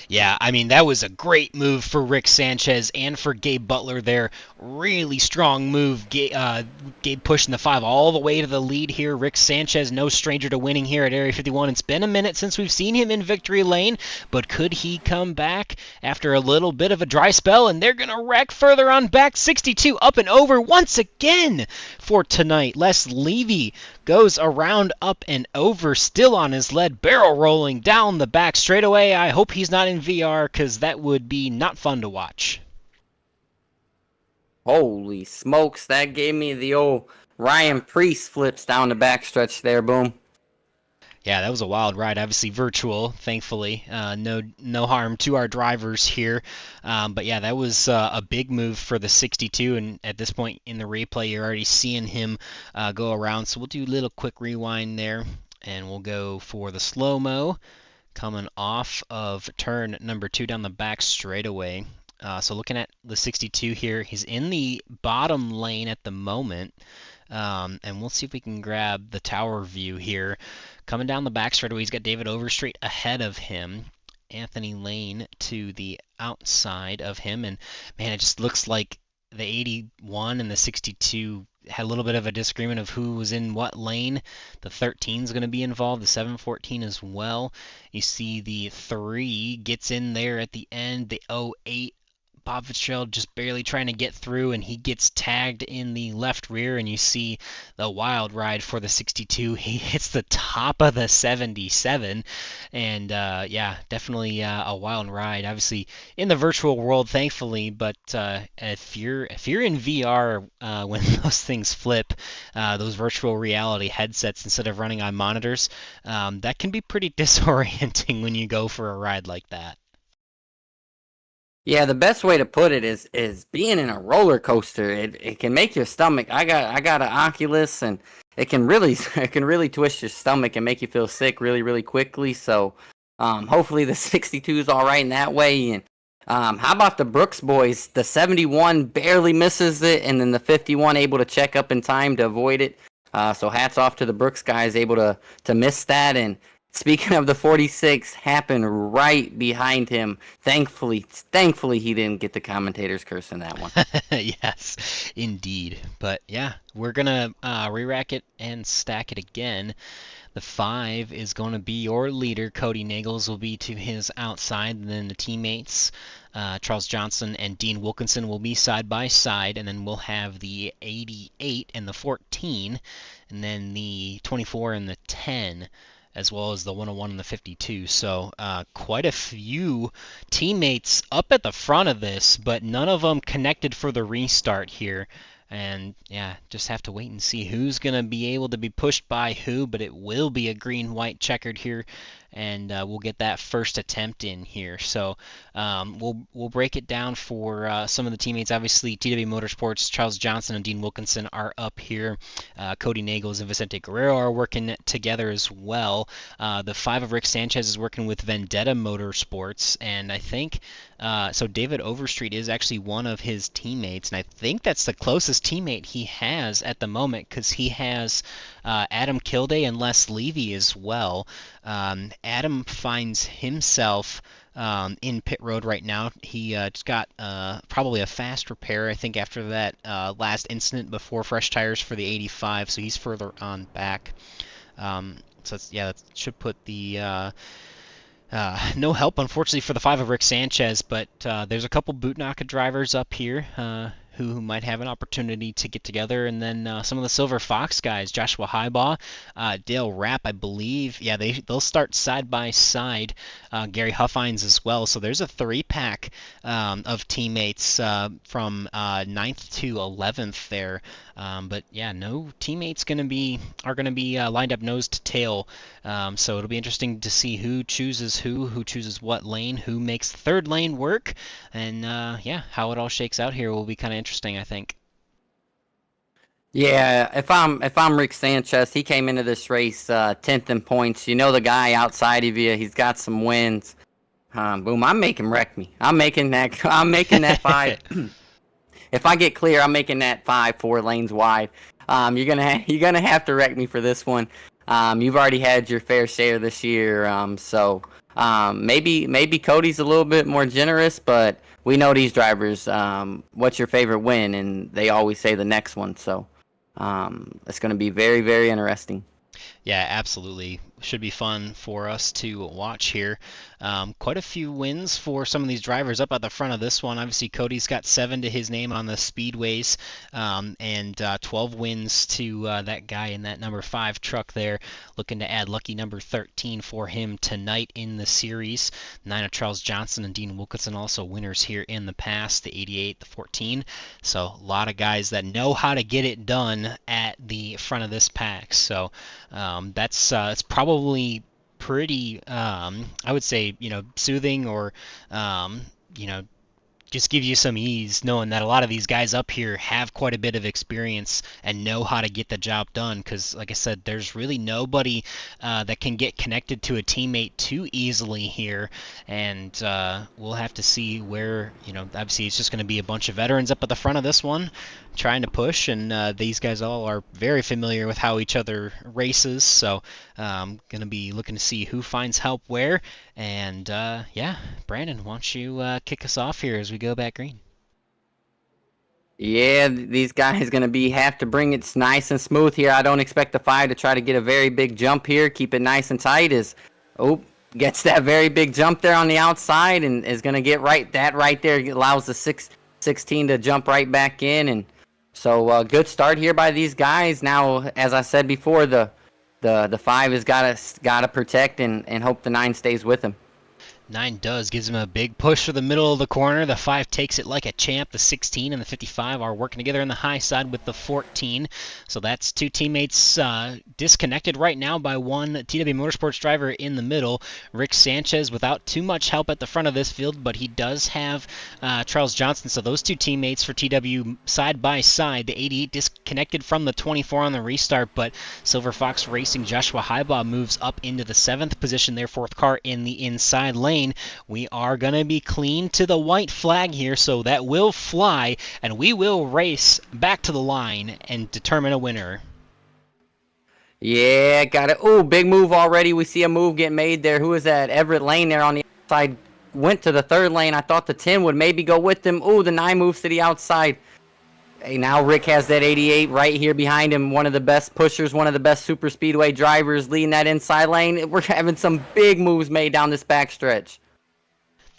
Yeah, I mean, that was a great move for Rick Sanchez and for Gabe Butler there. Really strong move. Gabe pushing the 5 all the way to the lead here. Rick Sanchez, no stranger to winning here at Area 51. It's been a minute since we've seen him in victory lane, but could he come back after a little bit of a dry spell? And they're going to wreck further on back. 62 up and over once again for tonight. Les Levy goes around, up, and over, still on his lead, barrel rolling down the back straightaway. I hope he's not in VR, because that would be not fun to watch. Holy smokes, that gave me the old Ryan Priest flips down the backstretch there, boom. Yeah, that was a wild ride. Obviously virtual, thankfully. No harm to our drivers here. But yeah, that was a big move for the 62. And at this point in the replay, you're already seeing him go around. So we'll do a little quick rewind there. And we'll go for the slow-mo coming off of turn number 2 down the back straightaway. So looking at the 62 here, he's in the bottom lane at the moment. And we'll see if we can grab the tower view here. Coming down the back straightaway, he's got David Overstreet ahead of him. Anthony Lane to the outside of him. And, man, it just looks like the 81 and the 62 had a little bit of a disagreement of who was in what lane. The 13 is going to be involved, the 714 as well. You see the 3 gets in there at the end, the 08. Bob Fitzgerald just barely trying to get through, and he gets tagged in the left rear, and you see the wild ride for the 62. He hits the top of the 77, and yeah, definitely a wild ride. Obviously in the virtual world, thankfully, but if you're in VR when those things flip, those virtual reality headsets instead of running on monitors, that can be pretty disorienting when you go for a ride like that. Yeah, the best way to put it is being in a roller coaster. It can make your stomach. I got an Oculus, and it can really twist your stomach and make you feel sick really quickly. So hopefully the 62 is all right in that way. And how about the Brooks boys? The 71 barely misses it, and then the 51 able to check up in time to avoid it. So hats off to the Brooks guys able to miss that. And speaking of the 46, happened right behind him. Thankfully, he didn't get the commentator's curse in that one. Yes, indeed. But yeah, we're gonna re-rack it and stack it again. The 5 is going to be your leader. Cody Nagels will be to his outside, and then the teammates, Charles Johnson and Dean Wilkinson, will be side by side, and then we'll have the 88 and the 14, and then the 24 and the 10, as well as the 101 and the 52. So quite a few teammates up at the front of this, but none of them connected for the restart here, And yeah, just have to wait and see who's going to be able to be pushed by who, but it will be a green-white checkered here, and we'll get that first attempt in here. So we'll break it down for some of the teammates. Obviously, TW Motorsports, Charles Johnson and Dean Wilkinson are up here. Cody Nagels and Vicente Guerrero are working together as well. The 5 of Rick Sanchez is working with Vendetta Motorsports, and I think so David Overstreet is actually one of his teammates, and I think that's the closest teammate he has at the moment, because he has Adam Kilday and Les Levy as well. Adam finds himself in pit road right now. He just got probably a fast repair, I think, after that last incident before fresh tires for the 85, so he's further on back. So that should put the no help, unfortunately, for the 5 of Rick Sanchez, but there's a couple Bootnaka drivers up here who might have an opportunity to get together, and then some of the Silver Fox guys, Joshua Highbaugh, Dale Rapp, I believe. Yeah, they'll start side by side. Gary Huffines as well. So there's a 3-pack of teammates from 9th to 11th there. But yeah, no teammates are gonna be lined up nose to tail. So it'll be interesting to see who chooses who chooses what lane, who makes the third lane work, and yeah, how it all shakes out here will be kind of interesting, I think. Yeah, if I'm Rick Sanchez, he came into this race 10th in points. You know the guy outside of you, he's got some wins. Boom! I'm making wreck me. I'm making that 5. If I get clear, I'm making that 5 4 lanes wide. You're gonna have to wreck me for this one. You've already had your fair share this year, so maybe Cody's a little bit more generous, but we know these drivers. What's your favorite win? And they always say the next one. So it's going to be very, very interesting. Yeah, absolutely. Should be fun for us to watch here. Quite a few wins for some of these drivers up at the front of this one. Obviously, Cody's got 7 to his name on the speedways, and 12 wins to that guy in that number 5 truck there. Looking to add lucky number 13 for him tonight in the series. 9 of Charles Johnson and Dean Wilkinson also winners here in the past, the 88, the 14. So a lot of guys that know how to get it done at the front of this pack. So it's probably pretty, I would say, soothing, or, just give you some ease knowing that a lot of these guys up here have quite a bit of experience and know how to get the job done, because like I said, there's really nobody that can get connected to a teammate too easily here, and we'll have to see where, obviously it's just going to be a bunch of veterans up at the front of this one trying to push, and these guys all are very familiar with how each other races, so going to be looking to see who finds help where. And yeah, Brandon, why don't you kick us off here as we go back green? Yeah, these guys going to have to bring it nice and smooth here. I don't expect the 5 to try to get a very big jump here. Keep it nice and tight. Gets that very big jump there on the outside, and is going to get right there. It allows the 16 to jump right back in, and so good start here by these guys. Now, as I said before, the 5 has got to protect and hope the 9 stays with him. 9 does, gives him a big push for the middle of the corner. The 5 takes it like a champ. The 16 and the 55 are working together on the high side with the 14. So that's 2 teammates disconnected right now by one TW Motorsports driver in the middle. Rick Sanchez without too much help at the front of this field, but he does have Charles Johnson. So those 2 teammates for TW side by side. The 88 disconnected from the 24 on the restart, but Silver Fox Racing Joshua Highbaugh moves up into the 7th position, their 4th car in the inside lane. We are going to be clean to the white flag here, so that will fly, and we will race back to the line and determine a winner. Yeah, got it. Oh, big move already. We see a move get made there. Who is that? Everett Lane there on the outside. Went to the 3rd lane. I thought the 10 would maybe go with them. Oh, the 9 moves to the outside. Hey, now Rick has that 88 right here behind him. One of the best pushers, one of the best Superspeedway drivers leading that inside lane. We're having some big moves made down this backstretch.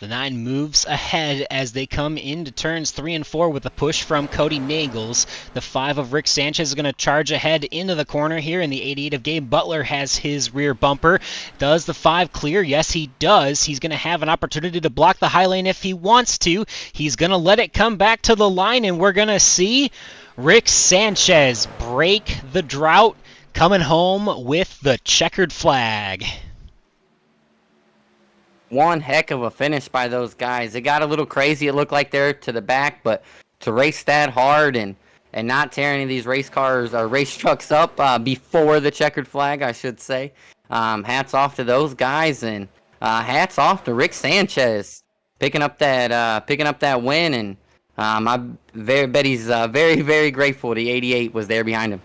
The 9 moves ahead as they come into turns 3 and 4 with a push from Cody Nagels. The 5 of Rick Sanchez is going to charge ahead into the corner here, and the 88 of Gabe Butler has his rear bumper. Does the 5 clear? Yes, he does. He's going to have an opportunity to block the high lane if he wants to. He's going to let it come back to the line, and we're going to see Rick Sanchez break the drought, coming home with the checkered flag. One heck of a finish by those guys. It got a little crazy. It looked like they're to the back, but to race that hard and not tear any of these race cars or race trucks up before the checkered flag, I should say. Hats off to those guys, and hats off to Rick Sanchez picking up that win. And I bet he's very, very grateful the 88 was there behind him.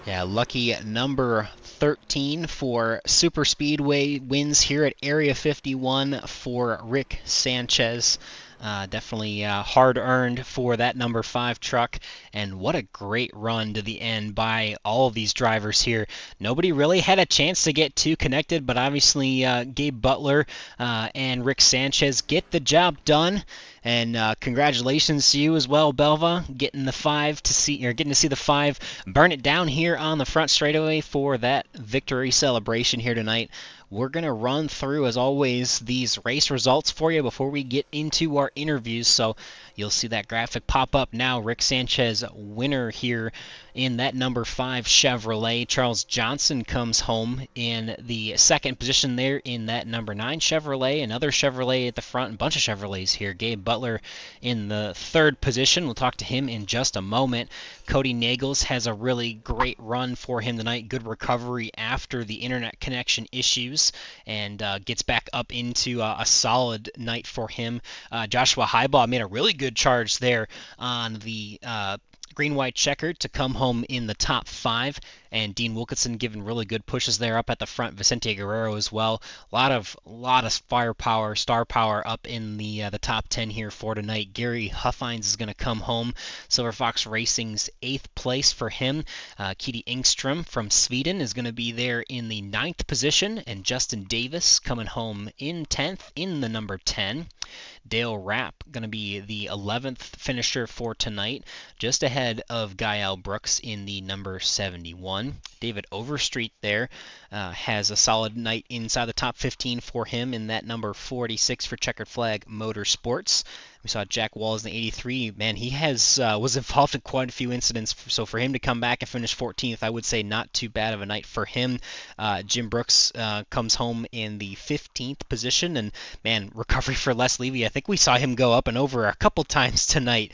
Yeah, lucky number 13 for Superspeedway wins here at Area 51 for Rick Sanchez. Definitely hard-earned for that number 5 truck, and what a great run to the end by all of these drivers here. Nobody really had a chance to get too connected, but obviously Gabe Butler and Rick Sanchez get the job done. And congratulations to you as well, Belva, getting to see the 5 burn it down here on the front straightaway for that victory celebration here tonight. We're going to run through, as always, these race results for you before we get into our interviews. So you'll see that graphic pop up now. Rick Sanchez, winner here in that number 5 Chevrolet. Charles Johnson comes home in the second position there in that number 9 Chevrolet. Another Chevrolet at the front, a bunch of Chevrolets here. Gabe Butler in the third position. We'll talk to him in just a moment. Cody Nagels has a really great run for him tonight. Good recovery after the internet connection issues, and gets back up into a solid night for him. Joshua Highball made a really good charge there on the green-white checker to come home in the top 5, and Dean Wilkinson giving really good pushes there up at the front. Vicente Guerrero as well. A lot of firepower, star power up in the top 10 here for tonight. Gary Huffines is going to come home. Silver Fox Racing's 8th place for him. Kitty Engstrom from Sweden is going to be there in the 9th position, and Justin Davis coming home in 10th in the number 10. Dale Rapp going to be the 11th finisher for tonight, just ahead of Gael Brooks in the number 71. David Overstreet there has a solid night inside the top 15 for him in that number 46 for Checkered Flag Motorsports. We saw Jack Walls in the 83. Man, he was involved in quite a few incidents, so for him to come back and finish 14th, I would say not too bad of a night for him. Jim Brooks comes home in the 15th position, and man, recovery for Les Levy. I think we saw him go up and over a couple times tonight.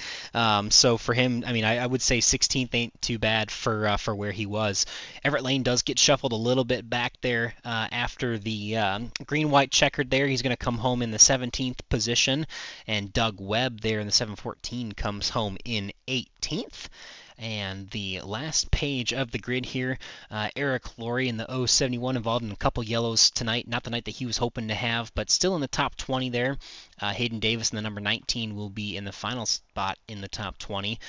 So for him, I mean, I would say 16th ain't too bad for where he was. Everett Lane does get shuffled a little bit back there after the green-white checkered there. He's going to come home in the 17th position, and Doug Webb there in the 714 comes home in 18th. And the last page of the grid here, Eric Laurie in the 071 involved in a couple yellows tonight. Not the night that he was hoping to have, but still in the top 20 there. Hayden Davis in the number 19 will be in the final spot in the top 20.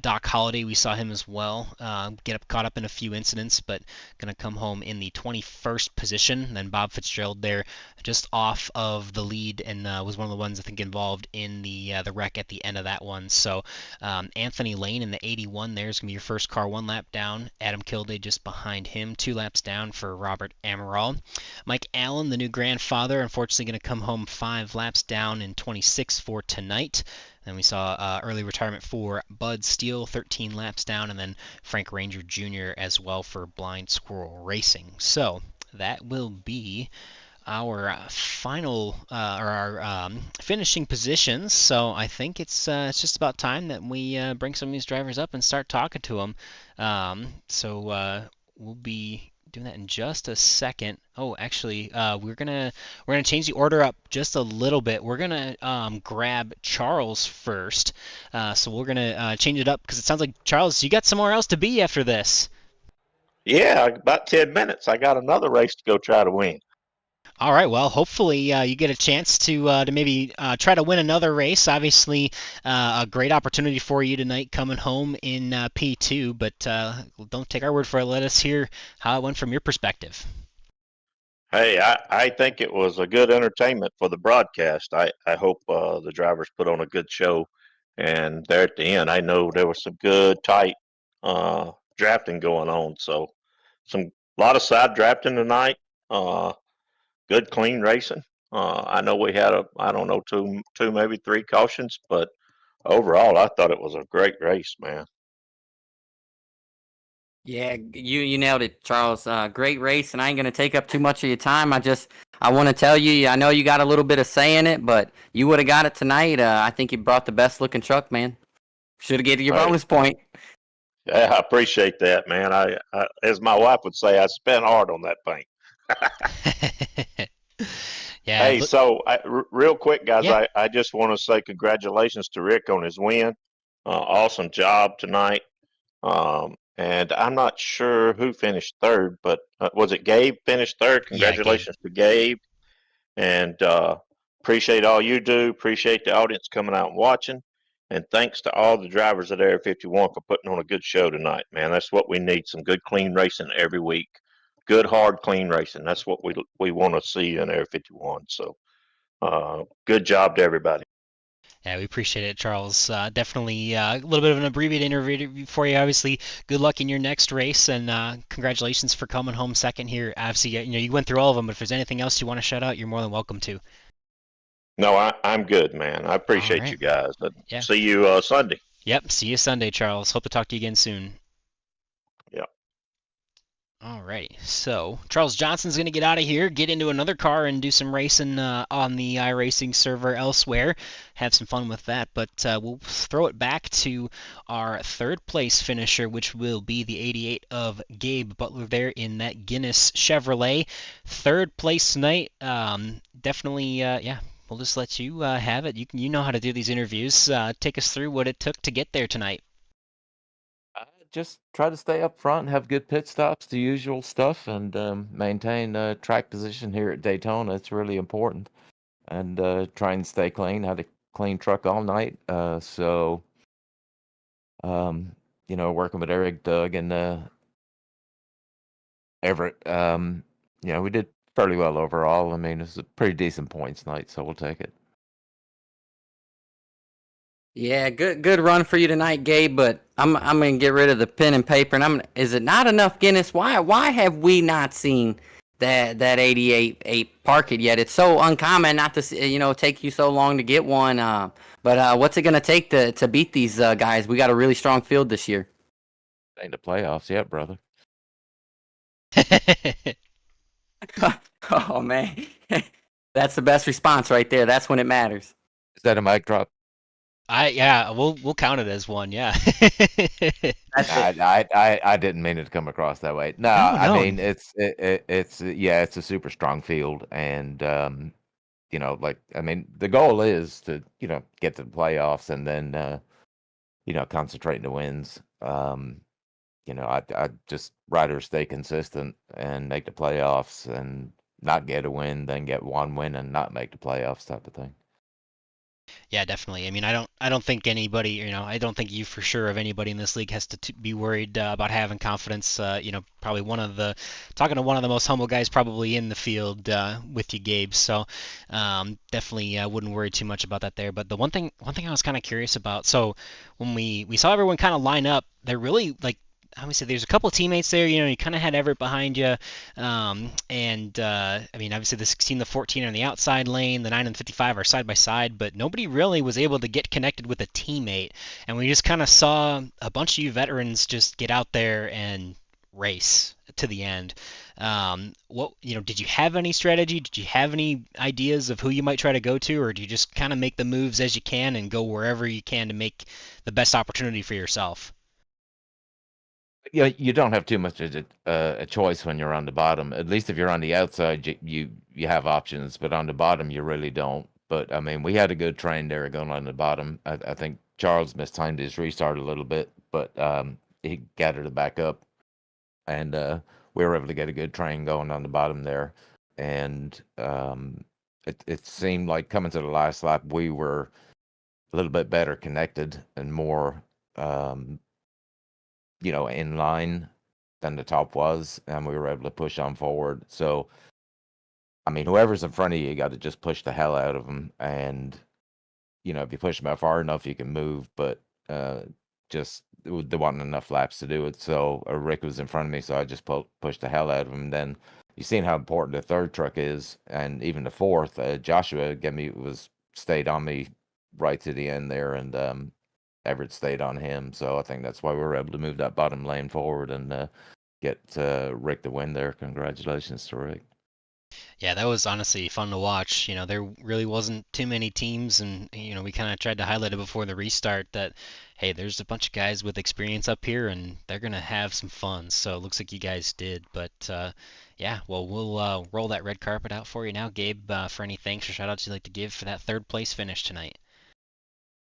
Doc Holliday, we saw him as well caught up in a few incidents, but going to come home in the 21st position. Then Bob Fitzgerald there just off of the lead, and was one of the ones I think involved in the wreck at the end of that one. So Anthony Lane in the 81 there is going to be your first car, 1 lap down. Adam Kilday just behind him, 2 laps down for Robert Amaral. Mike Allen, the new grandfather, unfortunately going to come home 5 laps down in 26 for tonight. Then we saw early retirement for Bud Steele, 13 laps down, and then Frank Ranger Jr. as well for Blind Squirrel Racing. So that will be our final finishing positions. So I think it's just about time that we bring some of these drivers up and start talking to them. So we'll be doing that in just a second. Oh, actually, we're gonna change the order up just a little bit. We're gonna grab Charles first. So we're gonna change it up because it sounds like, Charles, you got somewhere else to be after this. Yeah, about 10 minutes. I got another race to go try to win. All right, well, hopefully you get a chance to maybe try to win another race. Obviously, a great opportunity for you tonight coming home in P2, but don't take our word for it. Let us hear how it went from your perspective. Hey, I think it was a good entertainment for the broadcast. I hope the drivers put on a good show. And there at the end, I know there was some good, tight drafting going on. So, some lot of side drafting tonight. Uh, Good, clean racing. I know we had I don't know, two, maybe three cautions, but overall, I thought it was a great race, man. Yeah, you nailed it, Charles. Great race, and I ain't gonna take up too much of your time. I want to tell you, I know you got a little bit of say in it, but you would have got it tonight. I think you brought the best looking truck, man. Should have given you your Hey, bonus point. yeah, I appreciate that, man. As my wife would say, I spent hard on that paint. Yeah, Hey, look, so real quick, guys, yeah, I just want to say congratulations to Rick on his win. Awesome job tonight. And I'm not sure who finished third, but was it Gabe finished third? yeah, Gabe. Congratulations to Gabe. And appreciate all you do. Appreciate the audience coming out and watching. And thanks to all the drivers at Area 51 for putting on a good show tonight, man. That's what we need, some good, clean racing every week. Good, hard, clean racing. That's what we want to see in Area 51. So good job to everybody. Yeah, we appreciate it, Charles. Definitely a little bit of an abbreviated interview for you. Obviously, good luck in your next race, and congratulations for coming home second here. Obviously, you went through all of them, but if there's anything else you want to shout out, you're more than welcome to. No, I'm good, man. I All appreciate right. you guys. Yeah. See you Sunday. Yep. See you Sunday, Charles. Hope to talk to you again soon. Yeah. All right. So Charles Johnson's going to get out of here, get into another car, and do some racing on the iRacing server elsewhere. Have some fun with that. But we'll throw it back to our third place finisher, which will be the 88 of Gabe Butler there in that Guinness Chevrolet. Third place tonight. Definitely, yeah. We'll just let you have it. You know how to do these interviews. Take us through what it took to get there tonight. I just try to stay up front and have good pit stops, the usual stuff, and maintain track position here at Daytona. It's really important. And try and stay clean. Had a clean truck all night. Um, working with Eric, Doug, and Everett, we did fairly well overall. I mean, it's a pretty decent points night, so we'll take it. Yeah, good run for you tonight, Gabe. But I'm gonna get rid of the pen and paper, and is it not enough Guinness? Why have we not seen that 88 park it yet? It's so uncommon not to take you so long to get one. But what's it gonna take to beat these guys? We got a really strong field this year. Ain't the playoffs yet, brother. Oh man, that's the best response right there. That's when it matters. Is that a mic drop? Yeah, we'll count it as one. Yeah. That's it. I didn't mean it to come across that way. No, No, I no. mean it's it's a super strong field, and the goal is to get to the playoffs and then concentrate in the wins. I just riders stay consistent and make the playoffs, and not get a win, then get one win and not make the playoffs type of thing. Yeah, definitely. I mean, I don't think anybody, I don't think you for sure of anybody in this league has to be worried about having confidence. Probably talking to one of the most humble guys probably in the field with you, Gabe. So definitely wouldn't worry too much about that there. But the one thing I was kind of curious about. So when we saw everyone kind of line up, they're really like. I would say there's a couple of teammates there. You kind of had Everett behind you, and I mean, obviously the 16, the 14 are in the outside lane, the 9 and 55 are side by side, but nobody really was able to get connected with a teammate, and we just kind of saw a bunch of you veterans just get out there and race to the end. Did you have any strategy? Did you have any ideas of who you might try to go to, or do you just kind of make the moves as you can and go wherever you can to make the best opportunity for yourself? Yeah, you don't have too much of a choice when you're on the bottom. At least if you're on the outside, you have options, but on the bottom, you really don't. But I mean, we had a good train there going on the bottom. I think Charles mistimed his restart a little bit, but he gathered it back up, and we were able to get a good train going on the bottom there. And it seemed like coming to the last lap, we were a little bit better connected and more in line than the top was, and we were able to push on forward. So I mean, whoever's in front of you, you got to just push the hell out of them. And, if you push them out far enough, you can move, but just there wasn't enough laps to do it. So Rick was in front of me, so I just pushed the hell out of him. Then you've seen how important the third truck is, and even the fourth. Joshua stayed on me right to the end there, and Everett stayed on him. So I think that's why we were able to move that bottom lane forward and get Rick the win there. Congratulations to Rick. Yeah, that was honestly fun to watch. There really wasn't too many teams, and we kind of tried to highlight it before the restart that, hey, there's a bunch of guys with experience up here, and they're gonna have some fun. So it looks like you guys did. But yeah, well, we'll roll that red carpet out for you now, Gabe, for any thanks or shout outs you'd like to give for that third place finish tonight.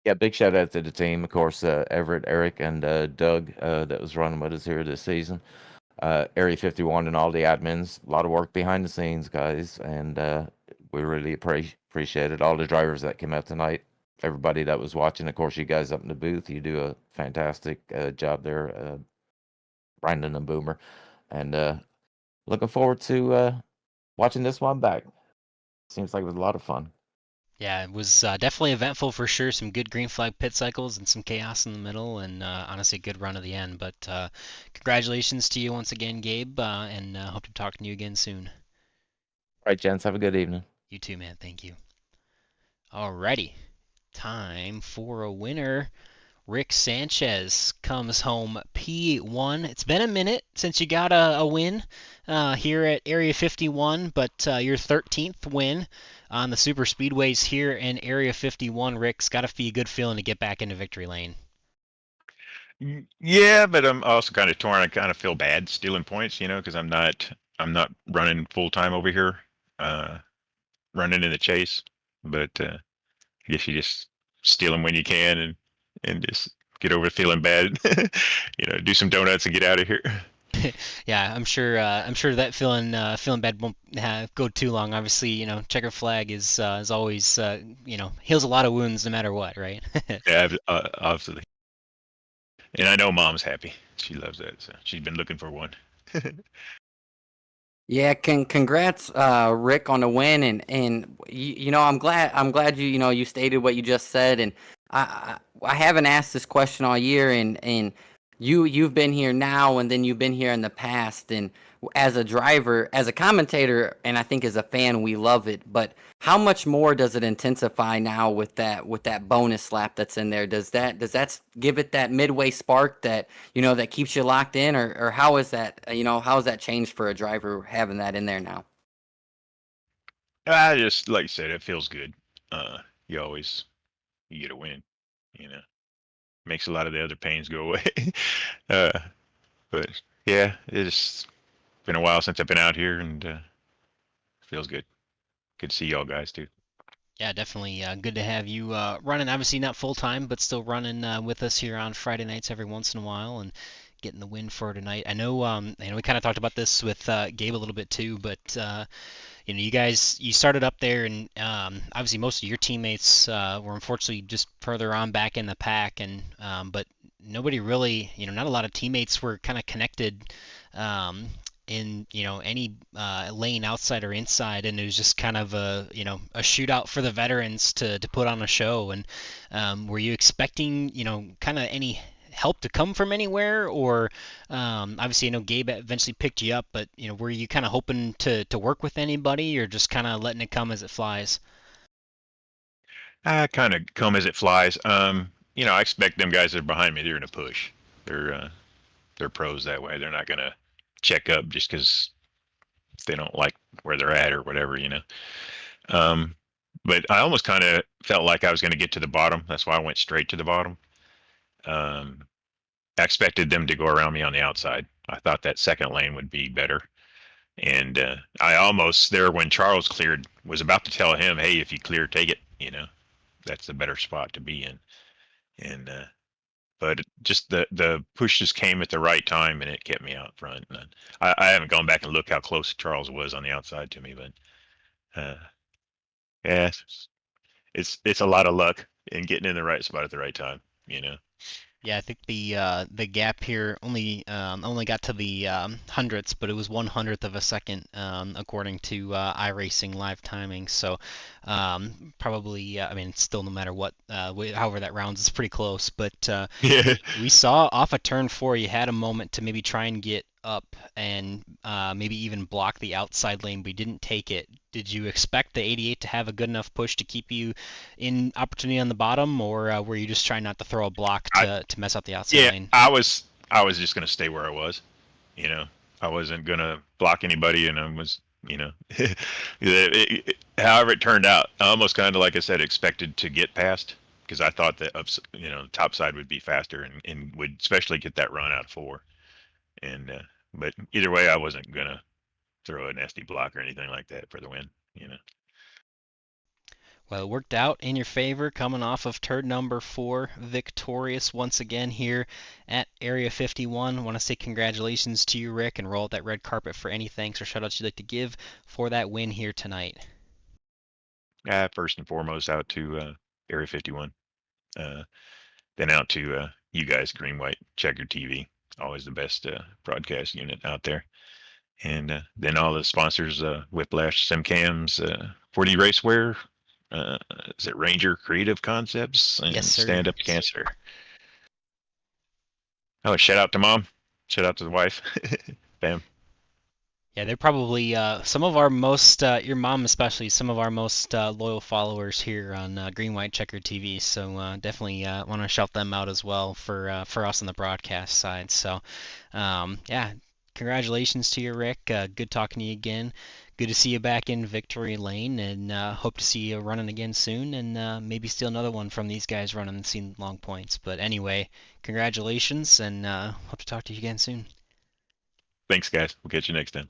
Yeah, big shout out to the team, of course, Everett, Eric, and Doug that was running with us here this season. Area 51 and all the admins, a lot of work behind the scenes, guys, and we really appreciate it. All the drivers that came out tonight, everybody that was watching, of course, you guys up in the booth, you do a fantastic job there, Brandon and Boomer, and looking forward to watching this one back. Seems like it was a lot of fun. Yeah, it was definitely eventful for sure. Some good green flag pit cycles and some chaos in the middle, and honestly, a good run of the end. But congratulations to you once again, Gabe, and hope to talk to you again soon. All right, gents, have a good evening. You too, man. Thank you. Alrighty, time for a winner. Rick Sanchez comes home P1. It's been a minute since you got a win here at Area 51, but your 13th win on the Superspeedways here in Area 51. Rick's got to be a good feeling to get back into victory lane. Yeah, but I'm also kind of torn. I kind of feel bad stealing points, because I'm not running full time over here, running in the chase. But I guess you just steal them when you can, and just get over feeling bad. Do some donuts and get out of here. Yeah, I'm sure that feeling bad won't go too long. Obviously, checker flag is always heals a lot of wounds no matter what, right? Yeah, obviously. And I know Mom's happy. She loves that. So she's been looking for one. Yeah, congrats, Rick, on the win, and I'm glad you stated what you just said, and I haven't asked this question all year, and you've been here now, and then you've been here in the past, and as a driver, as a commentator, and I think as a fan, we love it. But how much more does it intensify now with that bonus lap that's in there? Does that give it that midway spark that that keeps you locked in, or how is that how has that changed for a driver having that in there now? I just like you said, it feels good. You get a win. Makes a lot of the other pains go away. But yeah, it's been a while since I've been out here, and feels good. Good to see y'all guys too. Yeah, definitely good to have you running. Obviously not full time, but still running with us here on Friday nights every once in a while and getting the win for tonight. I know we kind of talked about this with Gabe a little bit too, but you started up there, and obviously most of your teammates were unfortunately just further on back in the pack, and but nobody really, not a lot of teammates were kind of connected. In any lane outside or inside, and it was just kind of a shootout for the veterans to put on a show. And were you expecting kind of any help to come from anywhere, or obviously Gabe eventually picked you up, but were you kind of hoping to work with anybody, or just kind of letting it come as it flies? I kind of come as it flies. I expect them guys that are behind me, they're gonna push. They're pros that way. They're not gonna check up just because they don't like where they're at or whatever, But I almost kind of felt like I was going to get to the bottom. That's why I went straight to the bottom. I expected them to go around me on the outside. I thought that second lane would be better. And I almost there when Charles cleared was about to tell him, hey, if you clear, take it. That's the better spot to be in. And but just the push just came at the right time, and it kept me out front. And I haven't gone back and looked how close Charles was on the outside to me, but yeah, it's a lot of luck in getting in the right spot at the right time. Yeah, I think the gap here only got to the hundredths, but it was 1/100th of a second according to iRacing live timing. So probably, I mean, still no matter what, however that rounds, it's pretty close. But Yeah. we saw off of turn four, you had a moment to maybe try and get up and maybe even block the outside lane, but you didn't take it. Did you expect the 88 to have a good enough push to keep you in opportunity on the bottom, or were you just trying not to throw a block I to mess up the outside yeah, lane? I was just gonna stay where I was. You know, I wasn't gonna block anybody, and I was, however it turned out, I almost kind of, like I said, expected to get past because I thought that the top side would be faster and would especially get that run out of four. And but either way, I wasn't gonna throw a nasty block or anything like that for the win. You know. Well, it worked out in your favor, coming off of turn number four, victorious once again here at Area 51. I want to say congratulations to you, Rick, and roll out that red carpet for any thanks or shoutouts you'd like to give for that win here tonight. First and foremost, out to Area 51. Uh, then out to you guys, Green White Checker TV, always the best broadcast unit out there. And then all the sponsors, Whiplash, SimCams, 4D Racewear, uh, is it Ranger Creative Concepts, and Yes, sir. Stand Up Cancer. Oh, shout out to Mom. Shout out to the wife. Bam. Yeah, they're probably some of our most, your mom especially, some of our most loyal followers here on Green White Checker TV. So definitely want to shout them out as well for us on the broadcast side. So yeah, congratulations to you, Rick. Good talking to you again. Good to see you back in victory lane, and hope to see you running again soon, and maybe steal another one from these guys running and seeing long points. But anyway, congratulations, and hope to talk to you again soon. Thanks, guys. We'll catch you next time.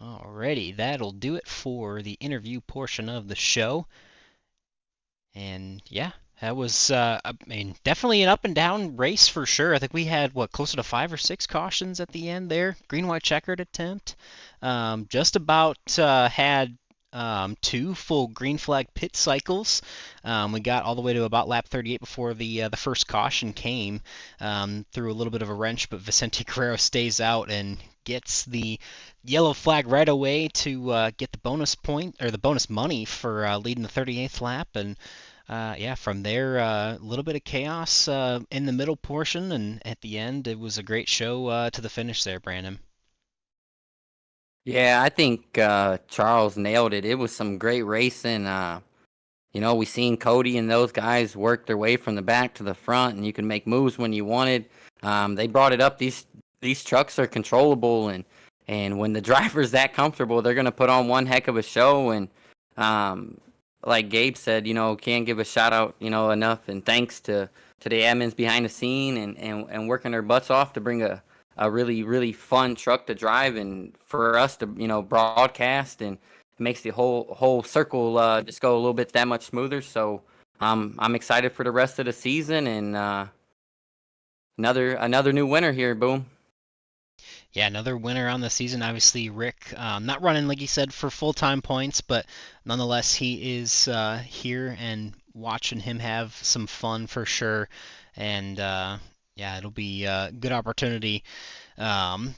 Alrighty, that'll do it for the interview portion of the show. And yeah, that was, I mean, definitely an up and down race for sure. I think we had, what, closer to 5 or 6 cautions at the end there. Green, white, checkered attempt. Just about had 2 full green flag pit cycles. We got all the way to about lap 38 before the first caution came. Threw a little bit of a wrench, but Vicente Guerrero stays out and gets the yellow flag right away to get the bonus point or the bonus money for leading the 38th lap. And yeah, from there, a little bit of chaos in the middle portion, and at the end, it was a great show to the finish there, Brandon. Yeah, I think Charles nailed it. It was some great racing. We seen Cody and those guys work their way from the back to the front, and you can make moves when you wanted. They brought it up. These trucks are controllable, and when the driver's that comfortable, they're gonna put on one heck of a show. And like Gabe said, can't give a shout out, enough and thanks to the admins behind the scene and working their butts off to bring a really, really fun truck to drive and for us to, broadcast, and it makes the whole circle just go a little bit that much smoother. So I'm excited for the rest of the season, and another new winner here. Boom. Yeah, another winner on the season. Obviously, Rick not running, like he said, for full-time points, but nonetheless, he is here, and watching him have some fun for sure. And yeah, it'll be a good opportunity to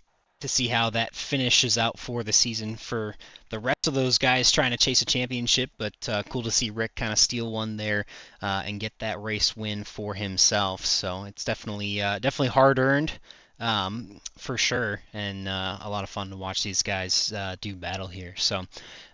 see how that finishes out for the season for the rest of those guys trying to chase a championship. But cool to see Rick kind of steal one there and get that race win for himself. So it's definitely hard earned. For sure, and a lot of fun to watch these guys do battle here. So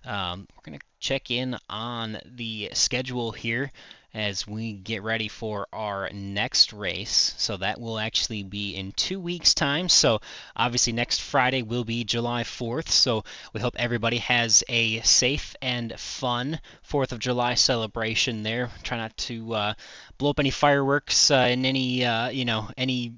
we're going to check in on the schedule here as we get ready for our next race. So that will actually be in 2 weeks' time. So obviously next Friday will be July 4th. So we hope everybody has a safe and fun 4th of July celebration there. Try not to blow up any fireworks and any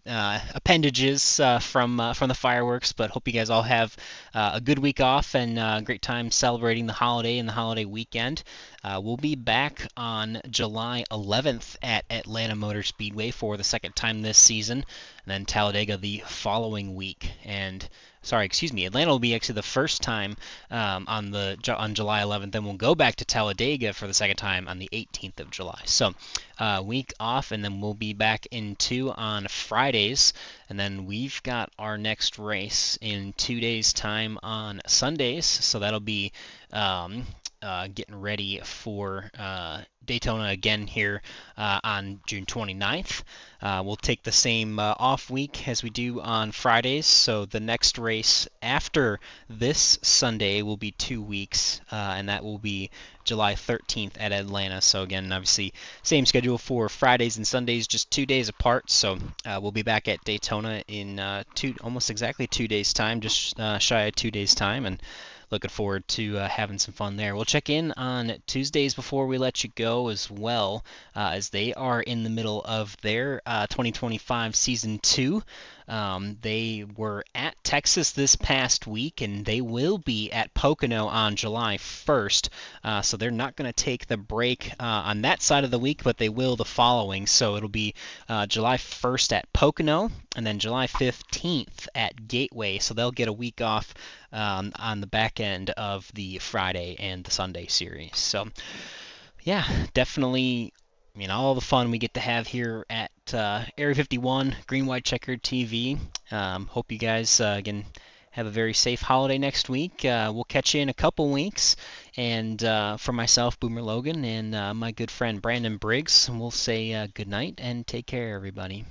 appendages from the fireworks. But hope you guys all have a good week off and a great time celebrating the holiday and the holiday weekend. We'll be back on July 11th at Atlanta Motor Speedway for the second time this season, and then Talladega the following week. And Atlanta will be actually the first time on July 11th. Then we'll go back to Talladega for the second time on the 18th of July. So week off, and then we'll be back in 2 on Fridays. And then we've got our next race in 2 days' time on Sundays. So that'll be getting ready for Daytona again here on June 29th. We'll take the same off week as we do on Fridays, so the next race after this Sunday will be 2 weeks, and that will be July 13th at Atlanta. So again, obviously, same schedule for Fridays and Sundays, just 2 days apart. So we'll be back at Daytona in almost exactly 2 days' time, just shy of 2 days' time, and looking forward to having some fun there. We'll check in on Tuesdays before we let you go as well, as they are in the middle of their 2025 Season 2. They were at Texas this past week, and they will be at Pocono on July 1st. So they're not going to take the break on that side of the week, but they will the following. So it'll be July 1st at Pocono, and then July 15th at Gateway. So they'll get a week off on the back end of the Friday and the Sunday series. So yeah, definitely, all the fun we get to have here at Area 51, Green White Checkered TV. Hope you guys, again, have a very safe holiday next week. We'll catch you in a couple weeks. And for myself, Boomer Logan, and my good friend Brandon Briggs, we'll say good night and take care, everybody.